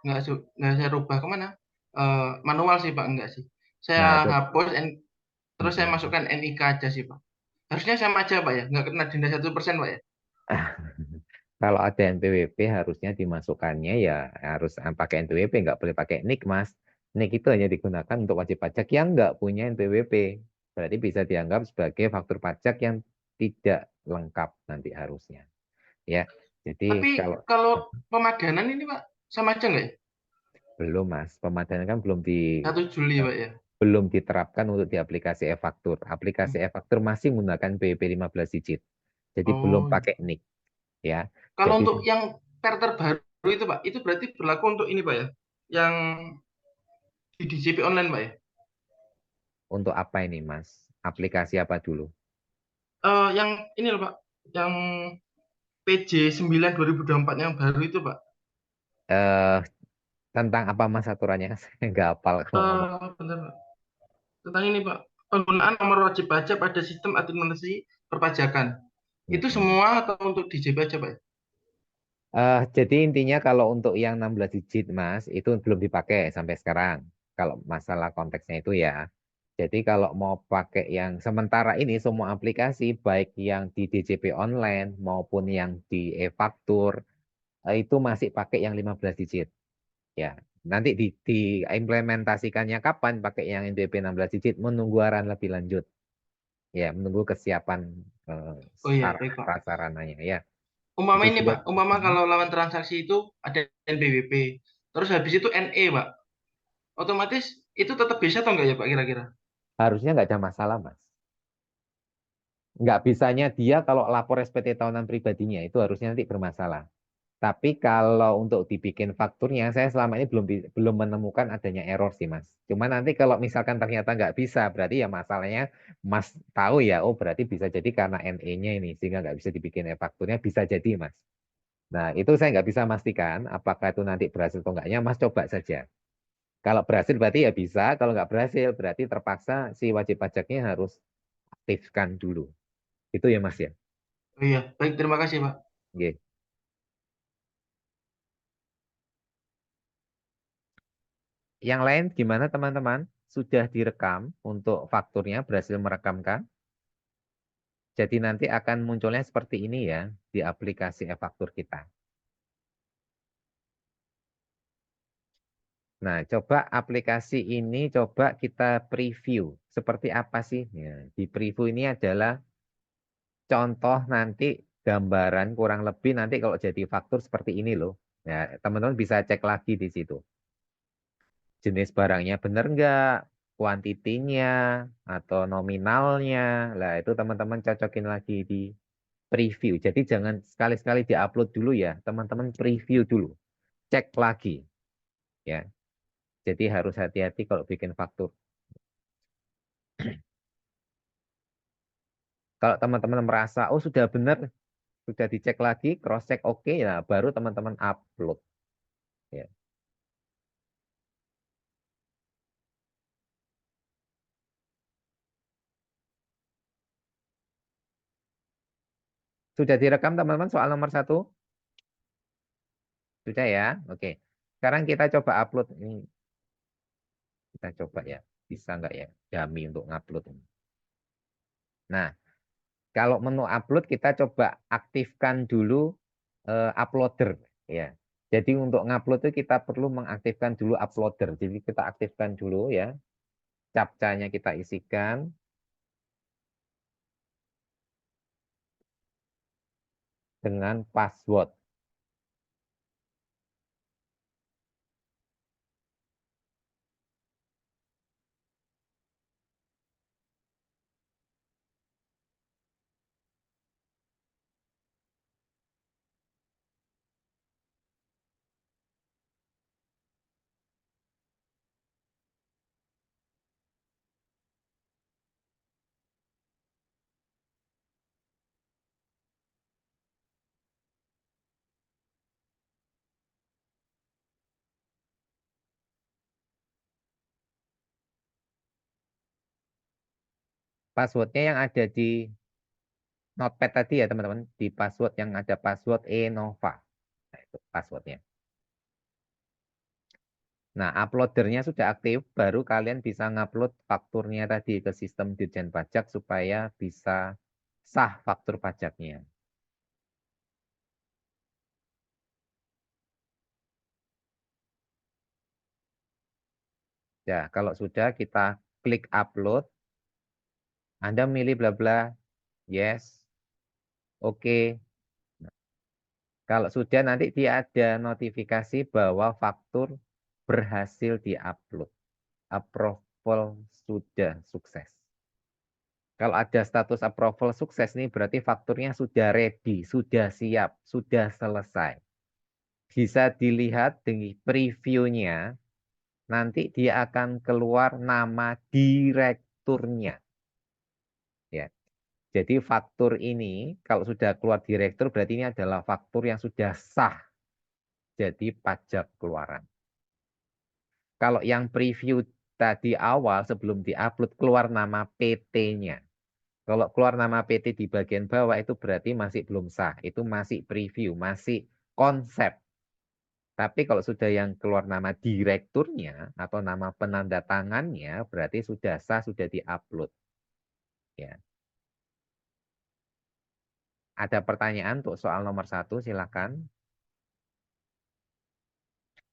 Nggak saya rubah kemana? Manual sih Pak, enggak sih. Saya Nah, itu. hapus terus saya Mm-mm. masukkan NIK aja sih Pak. Harusnya sama aja Pak ya. Nggak kena denda 1% Pak ya. Kalau ada NPWP harusnya dimasukkannya ya harus pakai NPWP, nggak boleh pakai NIK, Mas. NIK itu hanya digunakan untuk wajib pajak yang nggak punya NPWP. Berarti bisa dianggap sebagai faktur pajak yang tidak lengkap nanti harusnya. Ya, jadi Tapi kalau kalau pemadanan ini Pak sama aja nggak ya? belum, Mas, pemadanan kan 1 Juli Pak ya. belum diterapkan untuk di aplikasi e-faktur. Aplikasi e-faktur masih menggunakan BEP 15 digit. Jadi belum Oh, pakai NIK, ya. kalau Jadi untuk yang terbaru itu Pak, itu berarti berlaku untuk ini Pak ya, yang di DJP online Pak ya. untuk apa ini, Mas? Aplikasi apa dulu? Yang ini loh Pak, yang PJ 9 2024 yang baru itu Pak. Eh, tentang apa, Mas, aturannya? Saya nggak hafal kalau ngomong. Bentar Pak. Tentang ini Pak, penggunaan nomor wajib pajak pada sistem administrasi perpajakan. Itu Mm-mm. semua atau untuk DJP aja Pak ya? Jadi intinya kalau untuk yang 16 digit, Mas, itu belum dipakai sampai sekarang. Kalau masalah konteksnya itu ya. Jadi kalau mau pakai yang sementara ini semua aplikasi baik yang di DJP online maupun yang di e-faktur itu masih pakai yang 15 digit. Ya. Nanti diimplementasikannya kapan pakai yang NDP 16 digit menunggu arahan lebih lanjut. Ya, menunggu kesiapan eh, Oh iya, baik sarana Pak. prasarananya ya. Umpama Itu ini juga. Pak, umpama Mhm. kalau lawan transaksi itu ada NPWP, terus habis itu NE Pak, otomatis itu tetap bisa atau enggak ya Pak kira-kira? Harusnya nggak ada masalah, Mas. Nggak bisanya dia kalau lapor SPT tahunan pribadinya itu harusnya nanti bermasalah. Tapi kalau untuk dibikin fakturnya, saya selama ini belum menemukan adanya error sih, Mas. Cuma nanti kalau misalkan ternyata nggak bisa, berarti ya masalahnya Mas tahu ya, oh berarti bisa jadi karena NE-nya ini, sehingga nggak bisa dibikin e-fakturnya, bisa jadi, Mas. Nah, itu saya nggak bisa memastikan apakah itu nanti berhasil atau enggaknya, Mas coba saja. Kalau berhasil berarti ya bisa, kalau nggak berhasil berarti terpaksa si wajib pajaknya harus aktifkan dulu. Itu ya, Mas ya. Oh iya, baik terima kasih Pak. Oke. Yang lain gimana teman-teman? Sudah direkam untuk fakturnya, berhasil merekamkan? Jadi nanti akan munculnya seperti ini ya di aplikasi e-faktur kita. Nah, coba aplikasi ini coba kita preview. Seperti apa sih? Ya, di preview ini adalah contoh nanti gambaran kurang lebih nanti kalau jadi faktur seperti ini loh. Ya, teman-teman bisa cek lagi di situ. Jenis barangnya benar nggak, kuantitinya, atau nominalnya. Lah itu teman-teman cocokin lagi di preview. Jadi jangan sekali-sekali diupload dulu ya, teman-teman preview dulu, cek lagi ya. Jadi harus hati-hati kalau bikin faktur. Kalau teman-teman merasa, oh sudah benar, sudah dicek lagi, cross check oke, ya baru teman-teman upload. Ya. Sudah direkam teman-teman soal nomor 1? Sudah ya? Oke. Sekarang kita coba upload ini. Kita coba ya. Bisa nggak ya? Dummy untuk ngupload ini. Nah, kalau menu upload kita coba aktifkan dulu uploader. Ya. Jadi untuk ngupload itu kita perlu mengaktifkan dulu uploader. Jadi kita aktifkan dulu ya. Captcha-nya kita isikan. Dengan password. Passwordnya yang ada di notepad tadi ya teman-teman. Di password yang ada password Enova. Nah, itu passwordnya. Nah, uploadernya sudah aktif, baru kalian bisa ngupload fakturnya tadi ke sistem Ditjen Pajak supaya bisa sah faktur pajaknya. Ya, kalau sudah kita klik upload, Anda milih bla bla, yes, oke. Kalau sudah nanti dia ada notifikasi bahwa faktur berhasil diupload. Approval sudah sukses. Kalau ada status approval sukses nih berarti fakturnya sudah ready, sudah siap, sudah selesai. Bisa dilihat di previewnya, nanti dia akan keluar nama direkturnya. Ya. Jadi faktur ini kalau sudah keluar direktur berarti ini adalah faktur yang sudah sah jadi pajak keluaran. Kalau yang preview tadi awal sebelum diupload keluar nama PT-nya. Kalau keluar nama PT di bagian bawah itu berarti masih belum sah. Itu masih preview, masih konsep. Tapi kalau sudah yang keluar nama direkturnya atau nama penanda tangannya berarti sudah sah, sudah diupload. Ya. Ada pertanyaan untuk soal nomor 1, silakan.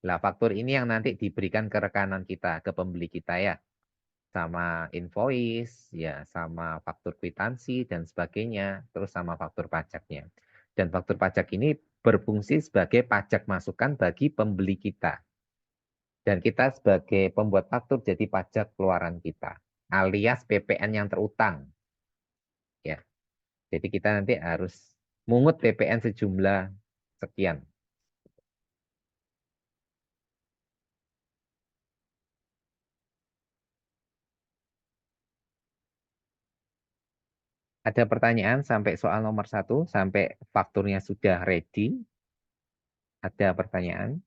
Nah, faktur ini yang nanti diberikan ke rekanan kita, ke pembeli kita ya. Sama invoice, ya, sama faktur kwitansi dan sebagainya, terus sama faktur pajaknya. Dan faktur pajak ini berfungsi sebagai pajak masukan bagi pembeli kita. Dan kita sebagai pembuat faktur jadi pajak keluaran kita, alias PPN yang terutang. Ya. Jadi kita nanti harus mungut PPN sejumlah sekian. Ada pertanyaan sampai soal nomor 1, sampai fakturnya sudah ready? Ada pertanyaan?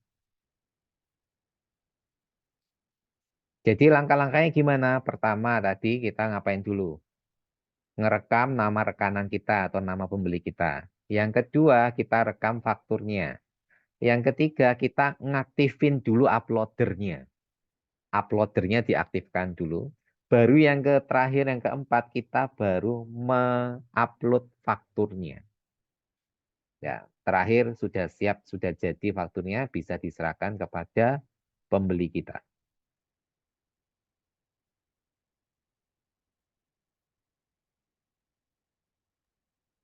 Jadi langkah-langkahnya gimana? Pertama tadi kita ngapain dulu? Ngerekam nama rekanan kita atau nama pembeli kita. Yang kedua, kita rekam fakturnya. Yang ketiga, kita ngaktifin dulu uploadernya. Uploadernya diaktifkan dulu. Baru yang terakhir, yang keempat, kita baru mengupload fakturnya. Ya, terakhir sudah siap, sudah jadi fakturnya, bisa diserahkan kepada pembeli kita.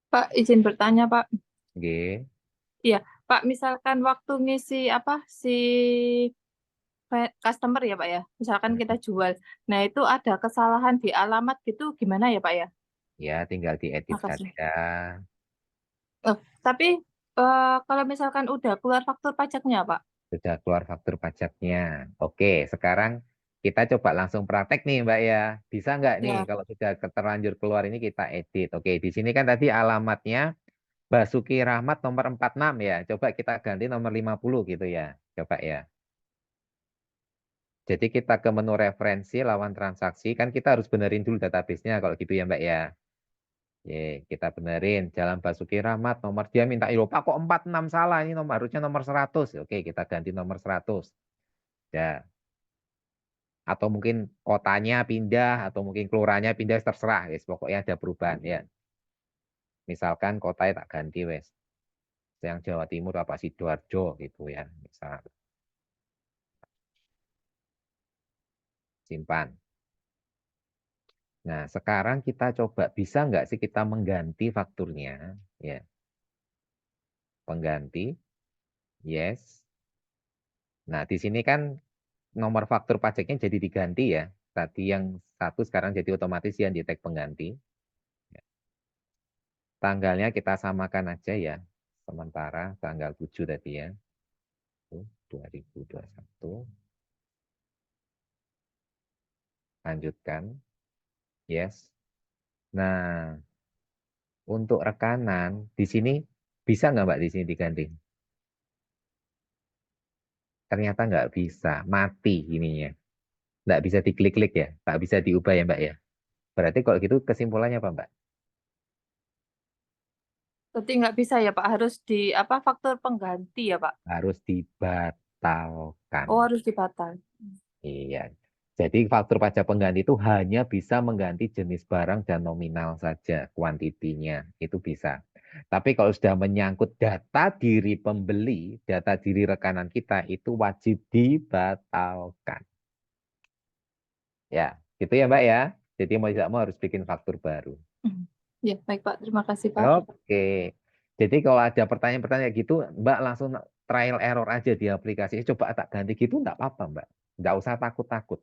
Pak, izin bertanya, Pak. Oke. Iya, Pak, misalkan waktu ngisi apa si customer ya, Pak ya. Misalkan kita jual. Nah, itu ada kesalahan di alamat gitu gimana ya, Pak ya? Ya, tinggal diedit Makasih. saja. Tapi kalau misalkan udah keluar faktur pajaknya, Pak. Sudah keluar faktur pajaknya. Oke, sekarang kita coba langsung praktek nih Mbak ya. Bisa nggak nih Ya, kalau sudah terlanjur keluar ini kita edit. Oke, di sini kan tadi alamatnya Basuki Rahmat nomor 46 ya. Coba kita ganti nomor 50 gitu ya. Coba ya. Jadi kita ke menu referensi lawan transaksi. Kan kita harus benerin dulu database-nya kalau gitu ya Mbak ya. Oke, kita benerin. Jalan Basuki Rahmat nomor dia minta Eropa kok 46 salah. Ini nomor harusnya nomor 100. Oke, kita ganti nomor 100. Ya. Atau mungkin kotanya pindah atau mungkin kelurahannya pindah terserah guys. Pokoknya ada perubahan ya. Misalkan kotanya tak ganti wes. Yang Jawa Timur apa Sidoarjo gitu ya. Misal simpan. Nah, sekarang kita coba bisa nggak sih kita mengganti fakturnya? Ya, pengganti. Yes. Nah, di sini kan nomor faktur pajaknya jadi diganti ya. Tadi yang satu sekarang jadi otomatis yang di tag pengganti. Ya. Tanggalnya kita samakan aja ya. Sementara tanggal 7 tadi ya. 2021. Lanjutkan. Yes. Nah, untuk rekanan di sini bisa nggak Mbak di sini diganti? Ternyata nggak bisa, mati ininya. Nggak bisa diklik-klik ya, nggak bisa diubah ya Mbak ya. Berarti kalau gitu kesimpulannya apa Mbak? berarti nggak bisa ya Pak, harus di apa faktor pengganti ya Pak? Harus dibatalkan. Oh, harus dibatal. Iya. Jadi faktur pajak pengganti itu hanya bisa mengganti jenis barang dan nominal saja, kuantitinya itu bisa. Tapi kalau sudah menyangkut data diri pembeli, data diri rekanan kita itu wajib dibatalkan. Ya, gitu ya Mbak ya. Jadi mau tidak mau harus bikin faktur baru. Ya, baik Pak. Terima kasih Pak. Oke. Jadi kalau ada pertanyaan-pertanyaan gitu, Mbak langsung trial error aja di aplikasi. Coba tak ganti gitu, enggak apa-apa Mbak. Enggak usah takut-takut.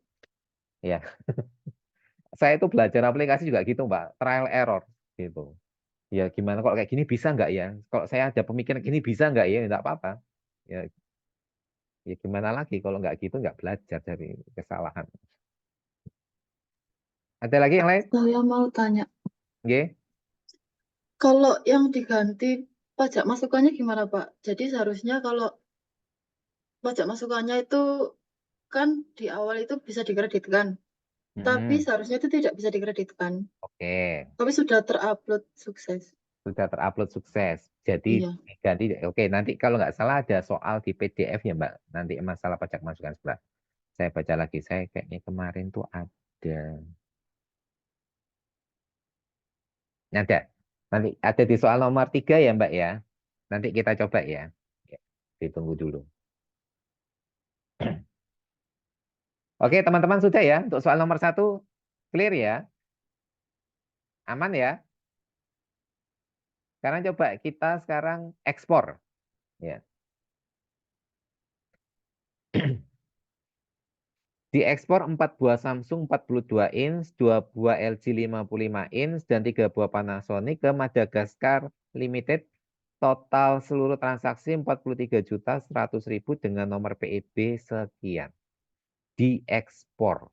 Ya, saya itu belajar aplikasi juga gitu Mbak, trial error gitu. Ya gimana kalau kayak gini bisa nggak ya? Kalau saya ada pemikiran gini bisa nggak ya? Enggak apa-apa. Ya, ya gimana lagi kalau nggak gitu nggak belajar dari kesalahan. Ada lagi yang lain? Saya mau tanya, Oke. kalau yang diganti pajak masukannya gimana, Pak? Jadi seharusnya kalau pajak masukannya itu kan di awal itu bisa dikreditkan, tapi seharusnya itu tidak bisa dikreditkan. Oke. Tapi sudah terupload sukses. Sudah terupload sukses. Jadi Iya. diganti. Oke, nanti kalau nggak salah ada soal di PDF ya Mbak. Nanti masalah pajak masukan sebelah. Saya baca lagi. Saya kayaknya kemarin tuh ada. Ada. Nanti ada di soal nomor 3 ya Mbak ya. Nanti kita coba ya. Ya, ditunggu dulu. Oke teman-teman sudah ya. Untuk soal nomor 1 clear ya. Aman ya. Sekarang coba kita sekarang ekspor. Ya. Diekspor 4 buah Samsung 42 inch, 2 buah LG 55 inch, dan 3 buah Panasonic ke Madagaskar Limited. Total seluruh transaksi 43.100.000 dengan nomor PEB sekian. Diekspor.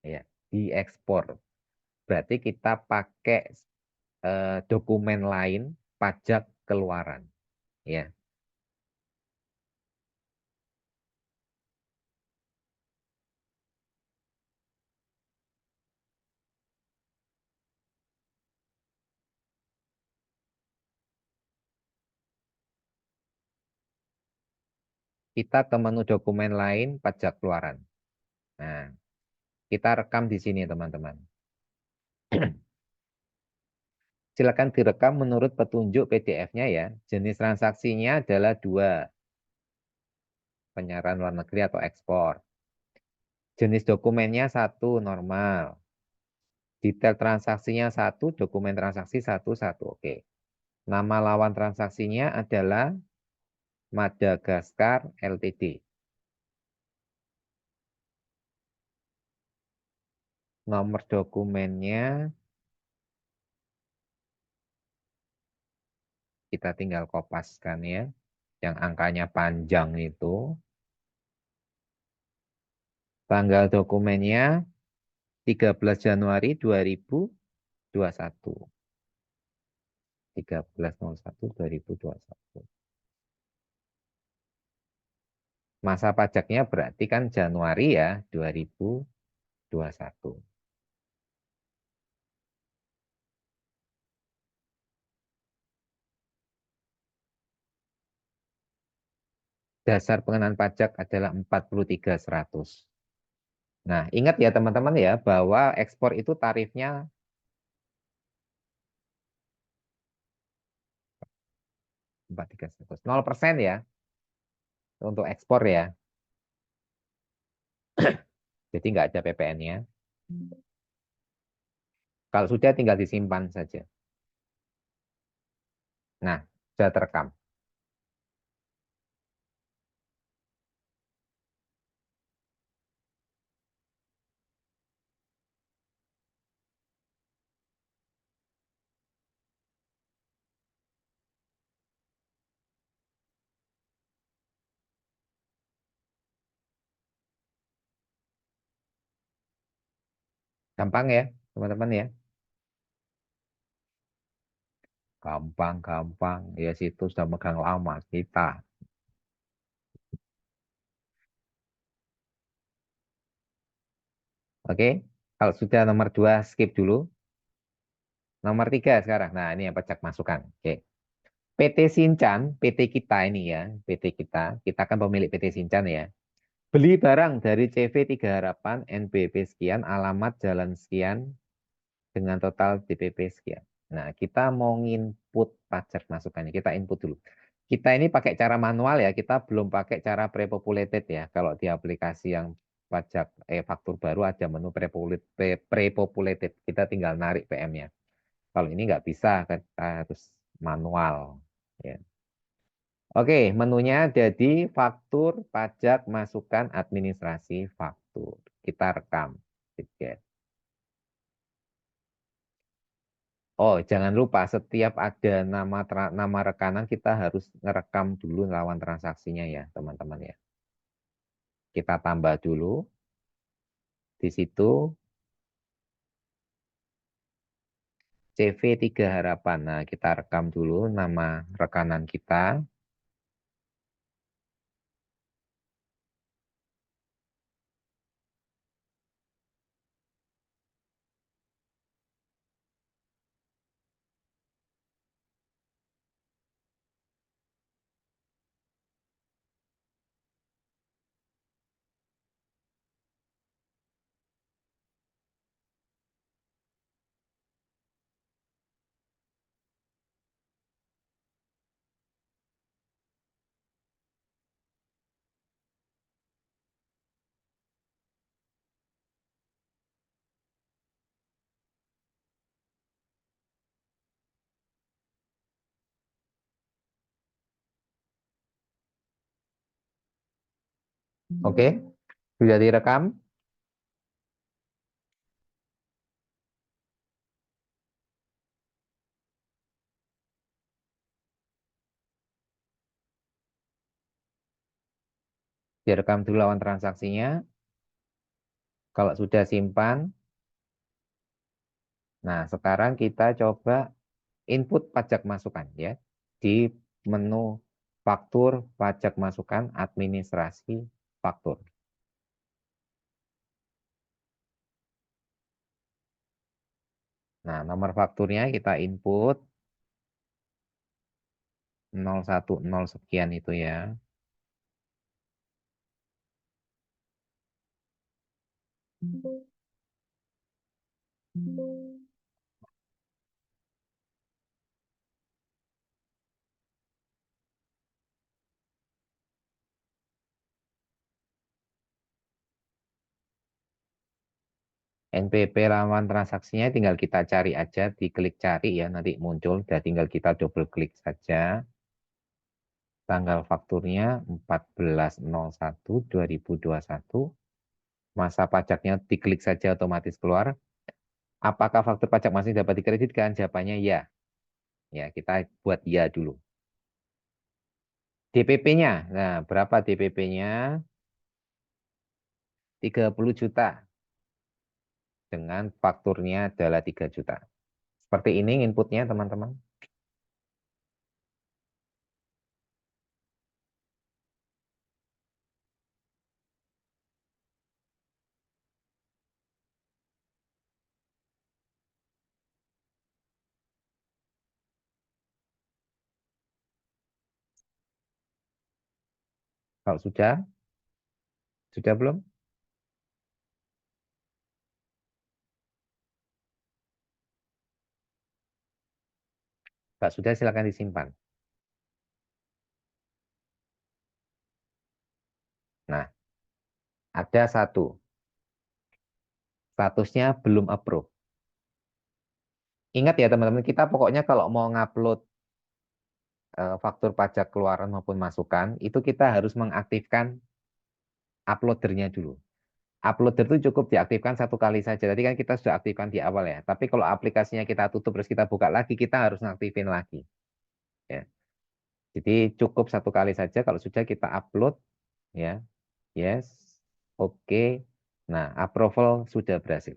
Ya, diekspor. Berarti kita pakai dokumen lain pajak keluaran. Ya. Kita ke menu dokumen lain pajak keluaran. Nah, kita rekam di sini teman-teman. Silakan direkam menurut petunjuk PDF-nya ya. Jenis transaksinya adalah 2. Penyerahan luar negeri atau ekspor. Jenis dokumennya 1 normal. Detail transaksinya 1, dokumen transaksi 1. Oke. Nama lawan transaksinya adalah Madagaskar Ltd. Nomor dokumennya kita tinggal kopaskan ya. Yang angkanya panjang itu. Tanggal dokumennya 13 Januari 2021. 13/01/2021. Masa pajaknya berarti kan Januari ya 2021. Dasar pengenaan pajak adalah 43.100. Nah, ingat ya teman-teman ya bahwa ekspor itu tarifnya 43.100. 0% ya untuk ekspor ya. Jadi nggak ada PPN-nya. Kalau sudah tinggal disimpan saja. Nah, sudah terekam. Gampang ya, teman-teman ya. Gampang. Ya situ sudah megang lama kita. Oke, kalau sudah nomor 2 skip dulu. Nomor 3 sekarang. Nah, ini yang pajak masukan. Oke. PT Sinchan, PT kita ini ya, PT kita kan pemilik PT Sinchan ya. Beli barang dari CV 3 Harapan, NBP sekian, alamat jalan sekian, dengan total DPP sekian. Nah, kita mau input pajak masukannya. Kita input dulu. Kita ini pakai cara manual ya, kita belum pakai cara pre-populated ya. Kalau di aplikasi yang pajak faktur baru ada menu pre-populated. Kita tinggal narik PM-nya. Kalau ini nggak bisa, kita harus manual. Ya. Oke, menunya ada di faktur, pajak, masukan, administrasi, faktur. Kita rekam. Tiket. Oh, jangan lupa setiap ada nama rekanan kita harus ngerekam dulu lawan transaksinya ya, teman-teman ya. Kita tambah dulu. Di situ CV 3 Harapan. Nah, kita rekam dulu nama rekanan kita. Oke, sudah direkam. Direkam dulu lawan transaksinya. Kalau sudah simpan. Nah, sekarang kita coba input pajak masukan ya. Di menu faktur, pajak masukan, administrasi, faktur. Nah, nomor fakturnya kita input 010 sekian itu ya. NPP lawan transaksinya tinggal kita cari aja, diklik cari ya, nanti muncul, dan tinggal kita double klik saja. Tanggal fakturnya 14/01/2021. Masa pajaknya diklik saja otomatis keluar. Apakah faktur pajak masih dapat dikreditkan? Jawabannya ya. Ya, kita buat ya dulu. DPP-nya. Nah, berapa DPP-nya? 30 juta dengan fakturnya adalah 3 juta. Seperti ini inputnya teman-teman. Kalau sudah belum? Kalau sudah silakan disimpan. Nah, ada satu. Statusnya belum approve. Ingat ya teman-teman, kita pokoknya kalau mau ngupload faktur pajak keluaran maupun masukan, itu kita harus mengaktifkan uploadernya dulu. Uploader itu cukup diaktifkan satu kali saja. Tadi kan kita sudah aktifkan di awal ya. Tapi kalau aplikasinya kita tutup terus kita buka lagi, kita harus ngaktifin lagi. Ya. Jadi cukup satu kali saja. Kalau sudah kita upload, ya, yes, oke. Nah, approval sudah berhasil.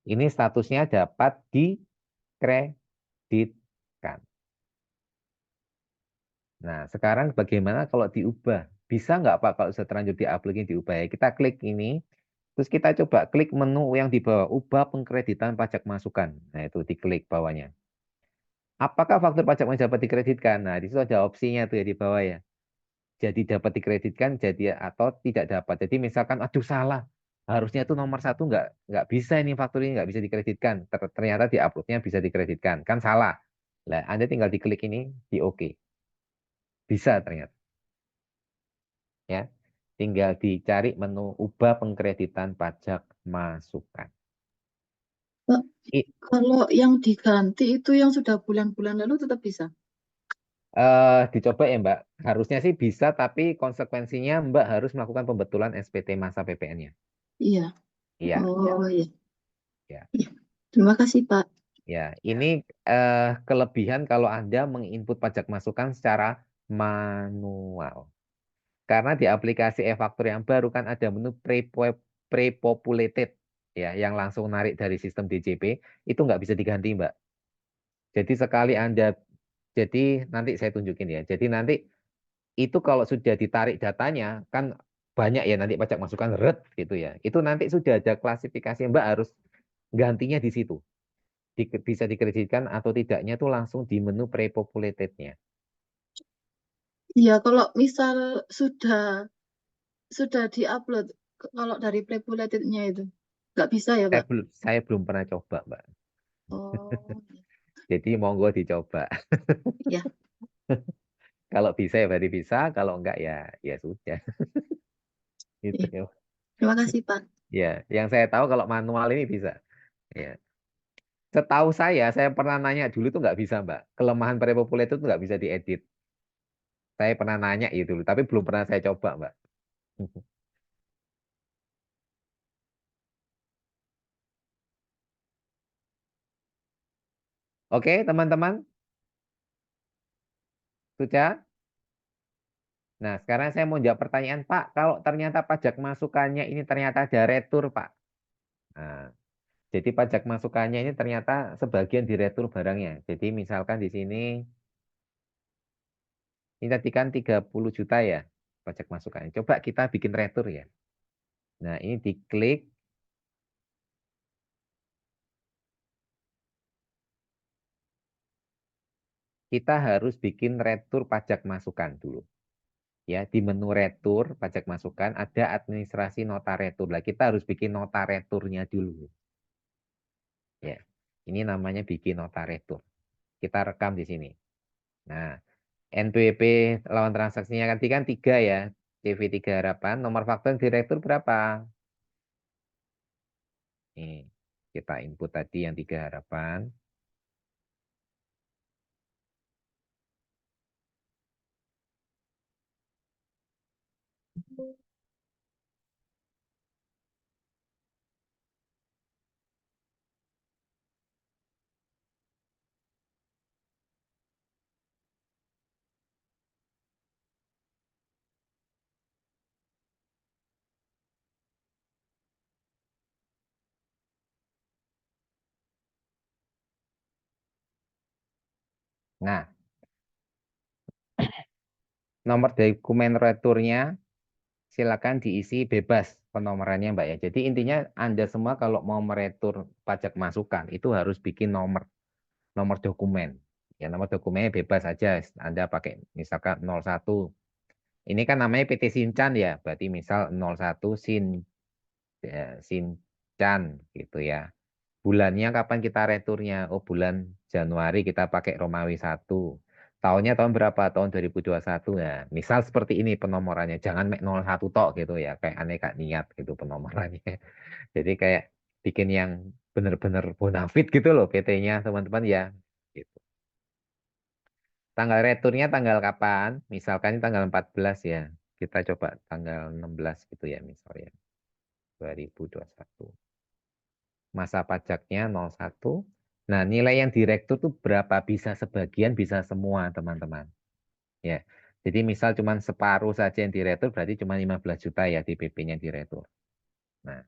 Ini statusnya dapat dikreditkan. Nah, sekarang bagaimana kalau diubah? Bisa nggak Pak kalau sudah terlanjur di-upload ini diubah ya? Kita klik ini, terus kita coba klik menu yang di bawah, ubah pengkreditan pajak masukan. Nah, itu diklik bawahnya. Apakah faktur pajak masih dapat dikreditkan? Nah, di situ ada opsinya tuh ya di bawah ya. Jadi dapat dikreditkan, jadi atau tidak dapat. Jadi misalkan, aduh salah, harusnya itu nomor satu nggak bisa ini faktur ini nggak bisa dikreditkan. Ternyata di uploadnya bisa dikreditkan, kan salah. Nah, Anda tinggal diklik ini di OK, bisa ternyata. Ya, tinggal dicari menu ubah pengkreditan pajak masukan. Pak, I- kalau yang diganti itu yang sudah bulan-bulan lalu tetap bisa? Dicoba ya Mbak. Harusnya sih bisa, tapi konsekuensinya Mbak harus melakukan pembetulan SPT masa PPN-nya. Iya. Iya, Oh iya. ya. Iya. Terima kasih Pak. Ya, ini kelebihan kalau Anda menginput pajak masukan secara manual. Karena di aplikasi e-faktur yang baru kan ada menu pre-populated ya, yang langsung narik dari sistem DJP, itu nggak bisa diganti, Mbak. Jadi sekali Anda, jadi nanti saya tunjukin ya. Jadi nanti itu kalau sudah ditarik datanya, kan banyak ya nanti pajak masukan red gitu ya. Itu nanti sudah ada klasifikasi Mbak harus gantinya di situ. Bisa dikreditkan atau tidaknya itu langsung di menu pre-populated-nya. Iya, kalau misal sudah diupload kalau dari prepulatednya itu nggak bisa ya Pak? Saya belum pernah coba, Mbak. Oh Jadi monggo dicoba. ya, Kalau bisa ya berarti bisa, kalau enggak ya ya sudah. Gitu iya. ya. Terima kasih Pak. Ya, yang saya tahu kalau manual ini bisa. Ya. Setahu saya pernah nanya dulu tuh nggak bisa, Mbak. Kelemahan pre-populated itu nggak bisa diedit. Saya pernah nanya itu dulu, tapi belum pernah saya coba, Mbak. Oke, teman-teman, sudah? Nah, sekarang saya mau jawab pertanyaan, Pak. Kalau ternyata pajak masukannya ini ternyata ada retur, Pak. Nah, jadi pajak masukannya ini ternyata sebagian diretur barangnya. Jadi misalkan di sini, ini tadi kan 30 juta ya pajak masukannya. Coba kita bikin retur ya. Nah, ini diklik. Kita harus bikin retur pajak masukan dulu. Ya, di menu retur pajak masukan ada administrasi nota retur. Lah, kita harus bikin nota returnya dulu. Ya, ini namanya bikin nota retur. Kita rekam di sini. Nah, NPWP lawan transaksinya kan 3 ya. CV3 harapan. Nomor faktur direktur berapa? Nih, kita input tadi yang 3 harapan. Nah, nomor dokumen returnya silakan diisi bebas penomorannya Mbak ya. Jadi intinya Anda semua kalau mau meretur pajak masukan itu harus bikin nomor dokumen. Ya, nomor dokumennya bebas aja. Anda pakai misalkan 01. Ini kan namanya PT Sinchan ya. Berarti misal 01 Sinchan gitu ya. Bulannya kapan kita returnya? Oh, bulan Januari kita pakai Romawi 1. Tahunnya tahun berapa? Tahun 2021 ya. Misal seperti ini penomorannya. Jangan make 01 tok gitu ya. Kayak aneh gak niat gitu penomorannya. Jadi kayak bikin yang benar-benar bonafit gitu loh PT-nya teman-teman ya. Gitu. Tanggal returnya tanggal kapan? Misalkan ini tanggal 14 ya. Kita coba tanggal 16 gitu ya misalnya. 2021. Masa pajaknya 01. Nah, nilai yang direktur tuh berapa? Bisa sebagian, bisa semua, teman-teman. Ya. Jadi misal cuma separuh saja yang diretur, berarti cuma 15 juta ya DPP-nya diretur. Nah,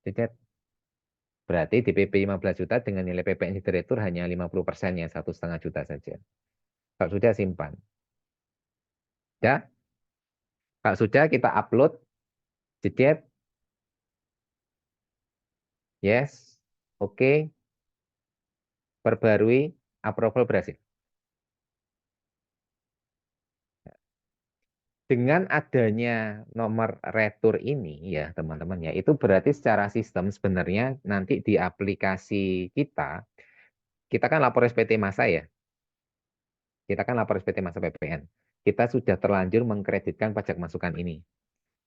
jadi berarti DPP 15 juta dengan nilai PP yang diretur hanya 50% ya, 1,5 juta saja. Kalau sudah simpan. Ya, kalau sudah kita upload, jejet, yes, oke, perbarui, approval berhasil. Dengan adanya nomor retur ini ya teman-teman ya, itu berarti secara sistem sebenarnya nanti di aplikasi kita kan lapor SPT masa ya, kita kan lapor SPT masa PPN, kita sudah terlanjur mengkreditkan pajak masukan ini.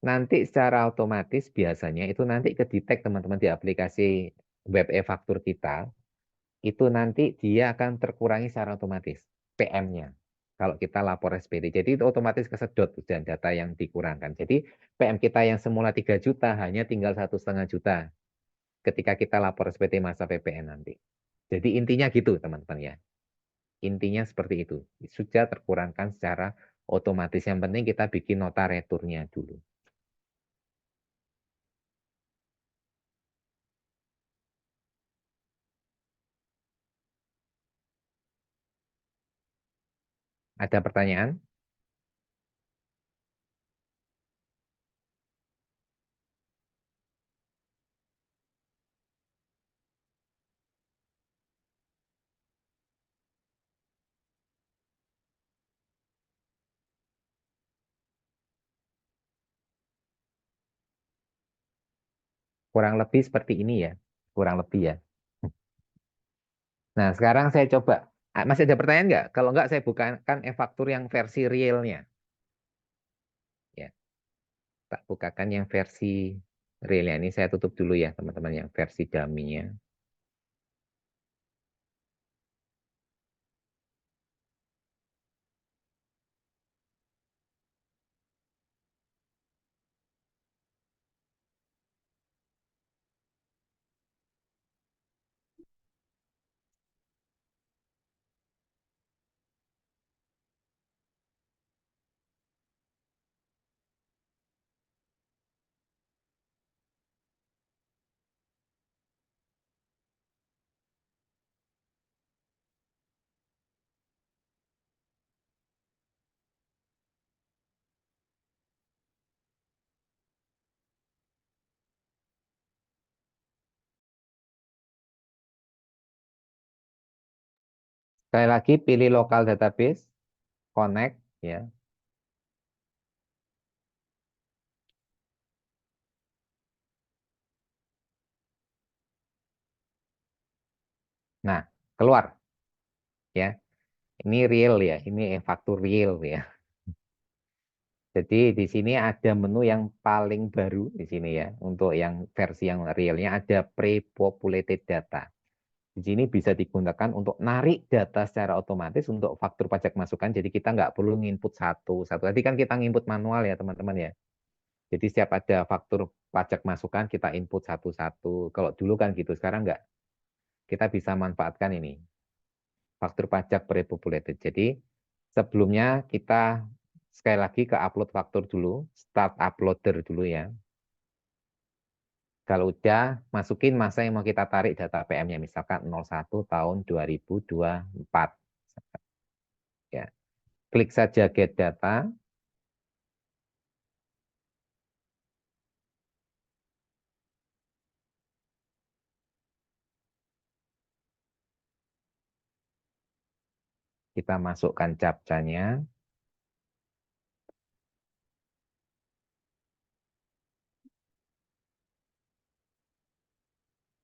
Nanti secara otomatis biasanya itu nanti kedetek teman-teman di aplikasi web e-faktur kita, itu nanti dia akan terkurangi secara otomatis PM-nya. Kalau kita lapor SPT, jadi itu otomatis kesedot dan data yang dikurangkan. Jadi PM kita yang semula 3 juta hanya tinggal 1,5 juta ketika kita lapor SPT masa PPN nanti. Jadi intinya gitu teman-teman ya. Intinya seperti itu. Sudah terkurangkan secara otomatis. Yang penting kita bikin nota returnya dulu. Ada pertanyaan? Kurang lebih seperti ini ya. Kurang lebih ya. Nah, sekarang saya coba. Masih ada pertanyaan nggak? Kalau nggak, saya bukakan e-faktur yang versi realnya. Ya, tak bukakan yang versi realnya. Ini saya tutup dulu ya, teman-teman, yang versi dummy-nya. Sekali lagi, pilih local database, connect, ya. Nah, keluar, ya. Ini real ya, ini e-faktur real ya. Jadi di sini ada menu yang paling baru di sini ya. Untuk yang versi yang realnya ada pre-populated data. Di sini bisa digunakan untuk narik data secara otomatis untuk faktur pajak masukan. Jadi kita nggak perlu nginput satu-satu. Tadi kan kita nginput manual ya teman-teman ya. Jadi setiap ada faktur pajak masukan kita input satu-satu. Kalau dulu kan gitu, sekarang nggak. Kita bisa manfaatkan ini. Faktur pajak pre-populated. Jadi sebelumnya kita sekali lagi ke upload faktur dulu. Start uploader dulu ya. Kalau udah, masukin masa yang mau kita tarik data PM-nya. Misalkan 01 tahun 2024. Klik saja Get Data. Kita masukkan captcha-nya.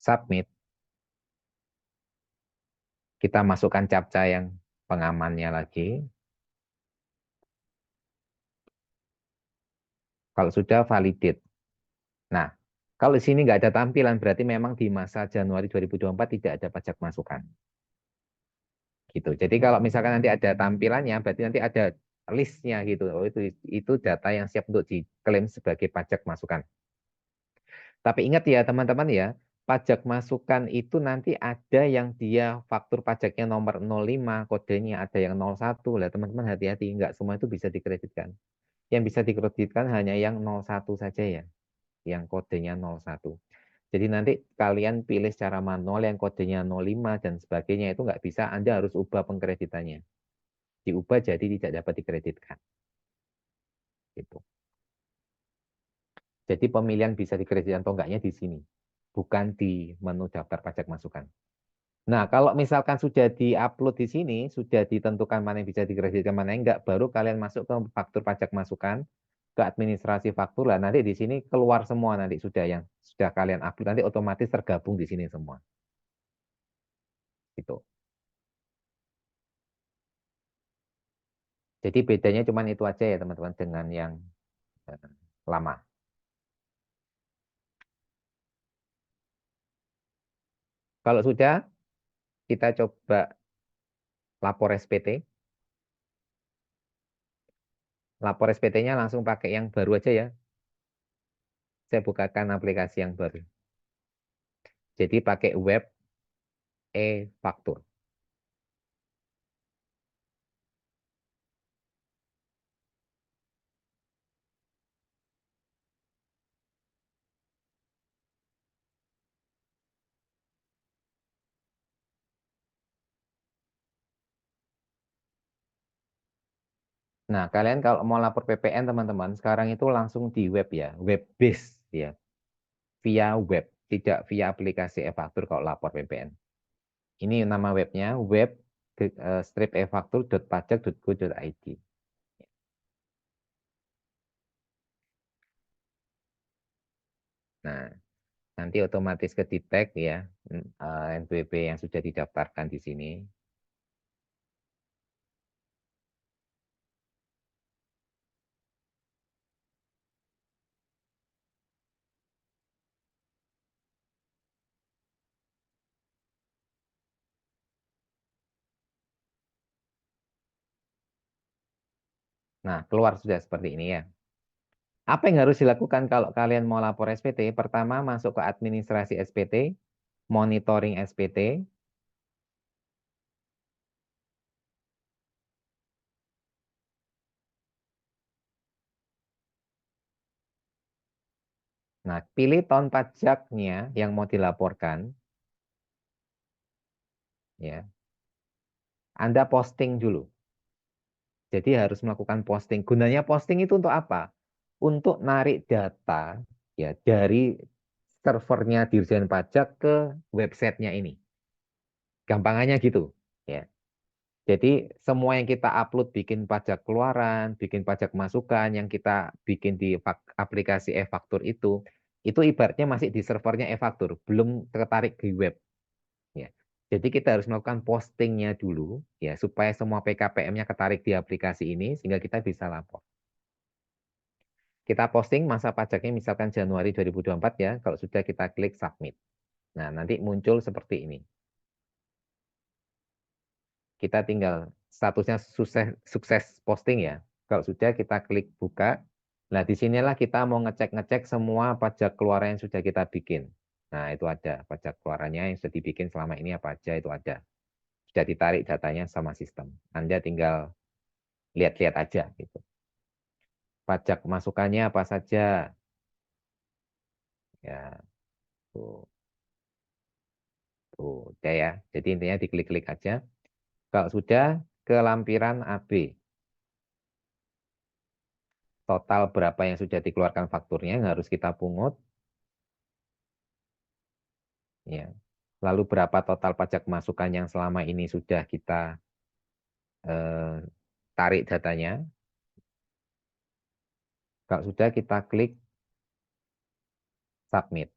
Submit. Kita masukkan captcha yang pengamannya lagi. Kalau sudah, validate. Nah, kalau di sini nggak ada tampilan, berarti memang di masa Januari 2024 tidak ada pajak masukan. Gitu. Jadi kalau misalkan nanti ada tampilannya, berarti nanti ada listnya gitu. Oh, itu data yang siap untuk diklaim sebagai pajak masukan. Tapi ingat ya teman-teman ya, pajak masukan itu nanti ada yang dia faktur pajaknya nomor 05, kodenya ada yang 01. Lah teman-teman hati-hati, nggak semua itu bisa dikreditkan. Yang bisa dikreditkan hanya yang 01 saja ya, yang kodenya 01. Jadi nanti kalian pilih secara manual yang kodenya 05 dan sebagainya itu nggak bisa, Anda harus ubah pengkreditannya. Diubah jadi tidak dapat dikreditkan. Gitu. Jadi pemilihan bisa dikreditkan atau enggaknya di sini, bukan di menu daftar pajak masukan. Nah, kalau misalkan sudah di-upload di sini, sudah ditentukan mana yang bisa dikreditkan, mana yang enggak, baru kalian masuk ke faktur pajak masukan, ke administrasi faktur lah. Nanti di sini keluar semua nanti sudah yang sudah kalian upload, nanti otomatis tergabung di sini semua. Gitu. Jadi bedanya cuma itu aja ya teman-teman dengan yang lama. Kalau sudah, kita coba lapor SPT. Lapor SPT-nya langsung pakai yang baru aja ya. Saya bukakan aplikasi yang baru. Jadi pakai web e-faktur. Nah, kalian kalau mau lapor PPN teman-teman, sekarang itu langsung di web ya, web based ya. Via web, tidak via aplikasi e-faktur kalau lapor PPN. Ini nama webnya, web e-faktur.pajak.go.id. Nah, nanti otomatis kedetek ya NPWP yang sudah didaftarkan di sini. Nah, keluar sudah seperti ini ya. Apa yang harus dilakukan kalau kalian mau lapor SPT? Pertama, masuk ke administrasi SPT, monitoring SPT. Nah, pilih tahun pajaknya yang mau dilaporkan. Ya. Anda posting dulu. Jadi harus melakukan posting. Gunanya posting itu untuk apa? Untuk narik data ya dari servernya Dirjen Pajak ke websitenya ini. Gampangannya gitu. Ya. Jadi semua yang kita upload, bikin pajak keluaran, bikin pajak masukan, yang kita bikin di aplikasi e-faktur itu ibaratnya masih di servernya e-faktur, belum tertarik di web. Ya. Jadi kita harus melakukan postingnya dulu, ya supaya semua PKPM-nya ketarik di aplikasi ini, sehingga kita bisa lapor. Kita posting masa pajaknya misalkan Januari 2024 ya, kalau sudah kita klik submit. Nah, nanti muncul seperti ini. Kita tinggal statusnya sukses posting ya. Kalau sudah kita klik buka. Nah, disinilah kita mau ngecek-ngecek semua pajak keluaran yang sudah kita bikin. Nah, itu ada pajak keluarannya yang sudah dibikin selama ini apa aja itu ada. Sudah ditarik datanya sama sistem. Anda tinggal lihat-lihat aja gitu. Pajak masukannya apa saja. Ya, tuh. Tuh, udah ya. Jadi intinya diklik-klik aja. Kalau sudah ke lampiran AB. total berapa yang sudah dikeluarkan fakturnya yang harus kita pungut. Ya. Lalu berapa total pajak masukan yang selama ini sudah kita tarik datanya. Kalau sudah kita klik submit.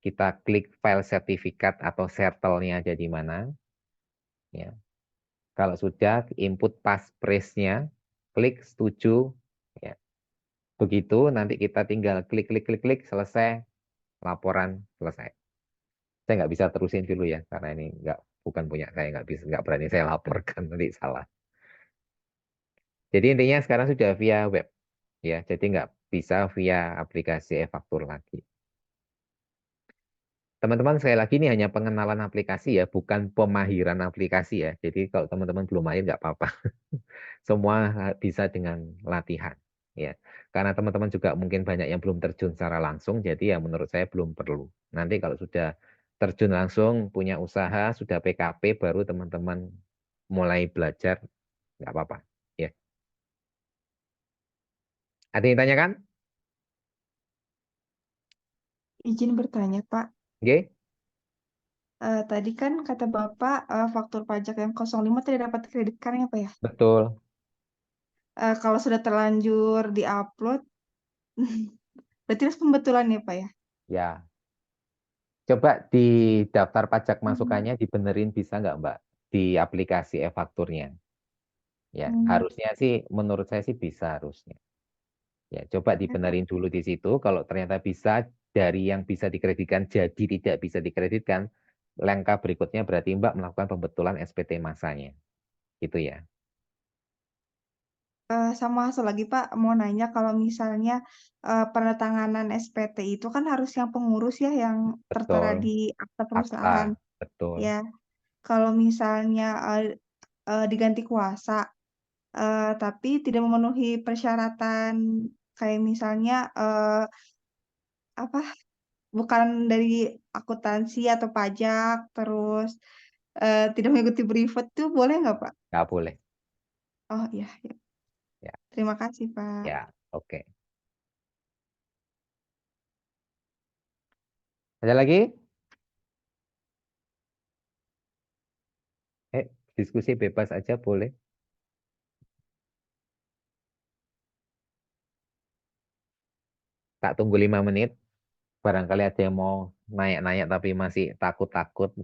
Kita klik file sertifikat atau settle-nya ada di mana. Ya. Kalau sudah input passphrase-nya, klik setuju. Ya. Begitu nanti kita tinggal klik selesai, laporan selesai. Saya nggak bisa terusin dulu ya karena ini bukan punya saya, nggak berani saya laporkan nanti salah. Jadi intinya sekarang sudah via web ya, jadi nggak bisa via aplikasi e-faktur lagi. Teman-teman sekali lagi ini hanya pengenalan aplikasi ya, bukan pemahiran aplikasi ya. Jadi kalau teman-teman belum mahir nggak apa-apa. Semua bisa dengan latihan ya. Karena teman-teman juga mungkin banyak yang belum terjun secara langsung, jadi ya menurut saya belum perlu. Nanti kalau sudah terjun langsung, punya usaha, sudah PKP, baru teman-teman mulai belajar, nggak apa-apa. Ya. Ada yang tanyakan? Izin bertanya, Pak. Oke, Tadi kan kata Bapak faktur pajak yang 05 tidak dapat dikreditkan ya, Pak ya? betul. Kalau sudah terlanjur diupload, berarti harus pembetulan ya, Pak ya? Ya. Coba di daftar pajak Hmm. masukannya dibenerin bisa nggak Mbak? Di aplikasi e-fakturnya. Ya, harusnya sih menurut saya sih bisa harusnya. Ya, coba dibenerin dulu di situ. Kalau ternyata bisa dari yang bisa dikreditkan jadi tidak bisa dikreditkan, langkah berikutnya berarti Mbak melakukan pembetulan SPT masanya. Gitu ya. Sama satu lagi Pak, mau nanya kalau misalnya penandatanganan SPT itu kan harus yang pengurus ya yang tertera Betul. di akta Akta, perusahaan. betul. Ya, kalau misalnya diganti kuasa, tapi tidak memenuhi persyaratan kayak misalnya apa bukan dari akuntansi atau pajak, terus tidak mengikuti privat tuh boleh nggak Pak? Nggak boleh. Oh iya, ya. Ya, Terima kasih Pak. ya, oke. Ada lagi? Diskusi bebas aja boleh. Tak tunggu 5 menit. Barangkali ada yang mau nanya-nanya tapi masih takut-takut.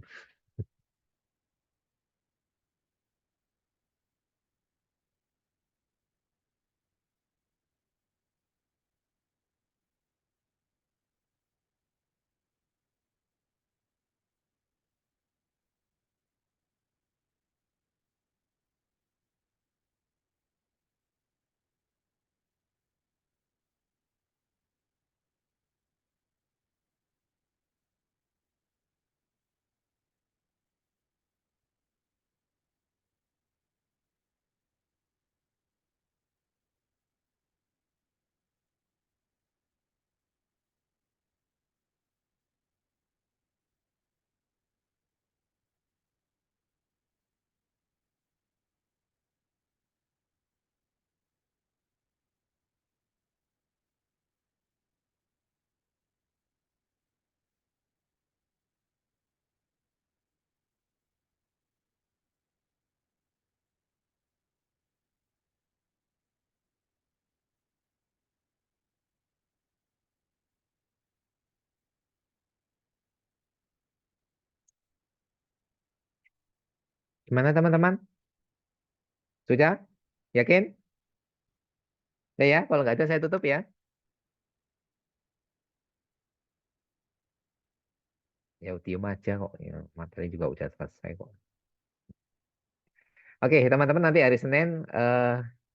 Gimana teman-teman? Sudah? Yakin? Ya, kalau nggak ada saya tutup ya. Ya diem aja kok. Ya, materi juga udah selesai kok. Oke, teman-teman nanti hari Senin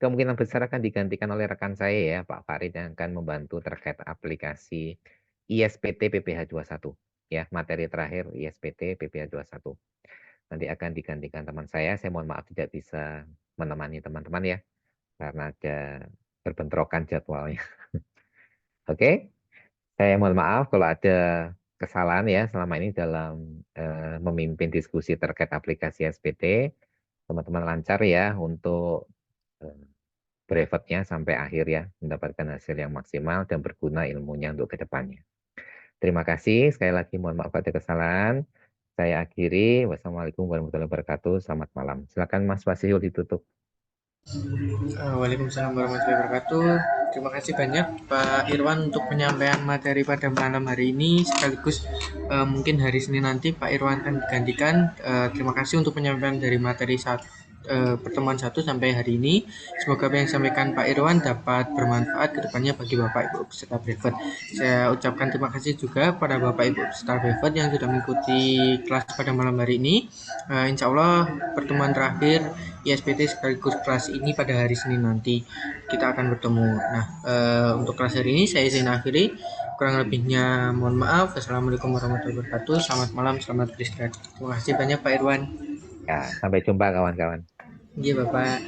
kemungkinan besar akan digantikan oleh rekan saya ya, Pak Farid yang akan membantu terkait aplikasi ISPT PPh 21. Ya, materi terakhir ISPT PPh 21. Nanti akan digantikan teman saya mohon maaf tidak bisa menemani teman-teman ya, karena ada berbentrokan jadwalnya. Oke, saya mohon maaf kalau ada kesalahan ya selama ini dalam memimpin diskusi terkait aplikasi SPT. Teman-teman lancar ya untuk brevetnya sampai akhir ya, mendapatkan hasil yang maksimal dan berguna ilmunya untuk kedepannya. Terima kasih. Sekali lagi mohon maaf ada kesalahan. Saya akhiri. Wassalamualaikum warahmatullahi wabarakatuh. Selamat malam. Silakan Mas Wasihul ditutup. Waalaikumsalam warahmatullahi wabarakatuh. Terima kasih banyak Pak Irwan untuk penyampaian materi pada malam hari ini. Sekaligus mungkin hari Senin nanti Pak Irwan akan digantikan. Terima kasih untuk penyampaian dari materi pertemuan 1 sampai hari ini. Semoga apa yang disampaikan Pak Irwan dapat bermanfaat ke depannya bagi Bapak Ibu peserta brevet. Saya ucapkan terima kasih juga pada Bapak Ibu peserta brevet yang sudah mengikuti kelas pada malam hari ini. Insya Allah pertemuan terakhir ISPT sekaligus kelas ini pada hari Senin nanti kita akan bertemu. Nah, untuk kelas hari ini saya izin akhiri. Kurang lebihnya mohon maaf. Wassalamualaikum warahmatullahi wabarakatuh. Selamat malam, selamat beristirahat. Terima kasih banyak Pak Irwan. Ya, sampai jumpa kawan-kawan. Iya Bapak.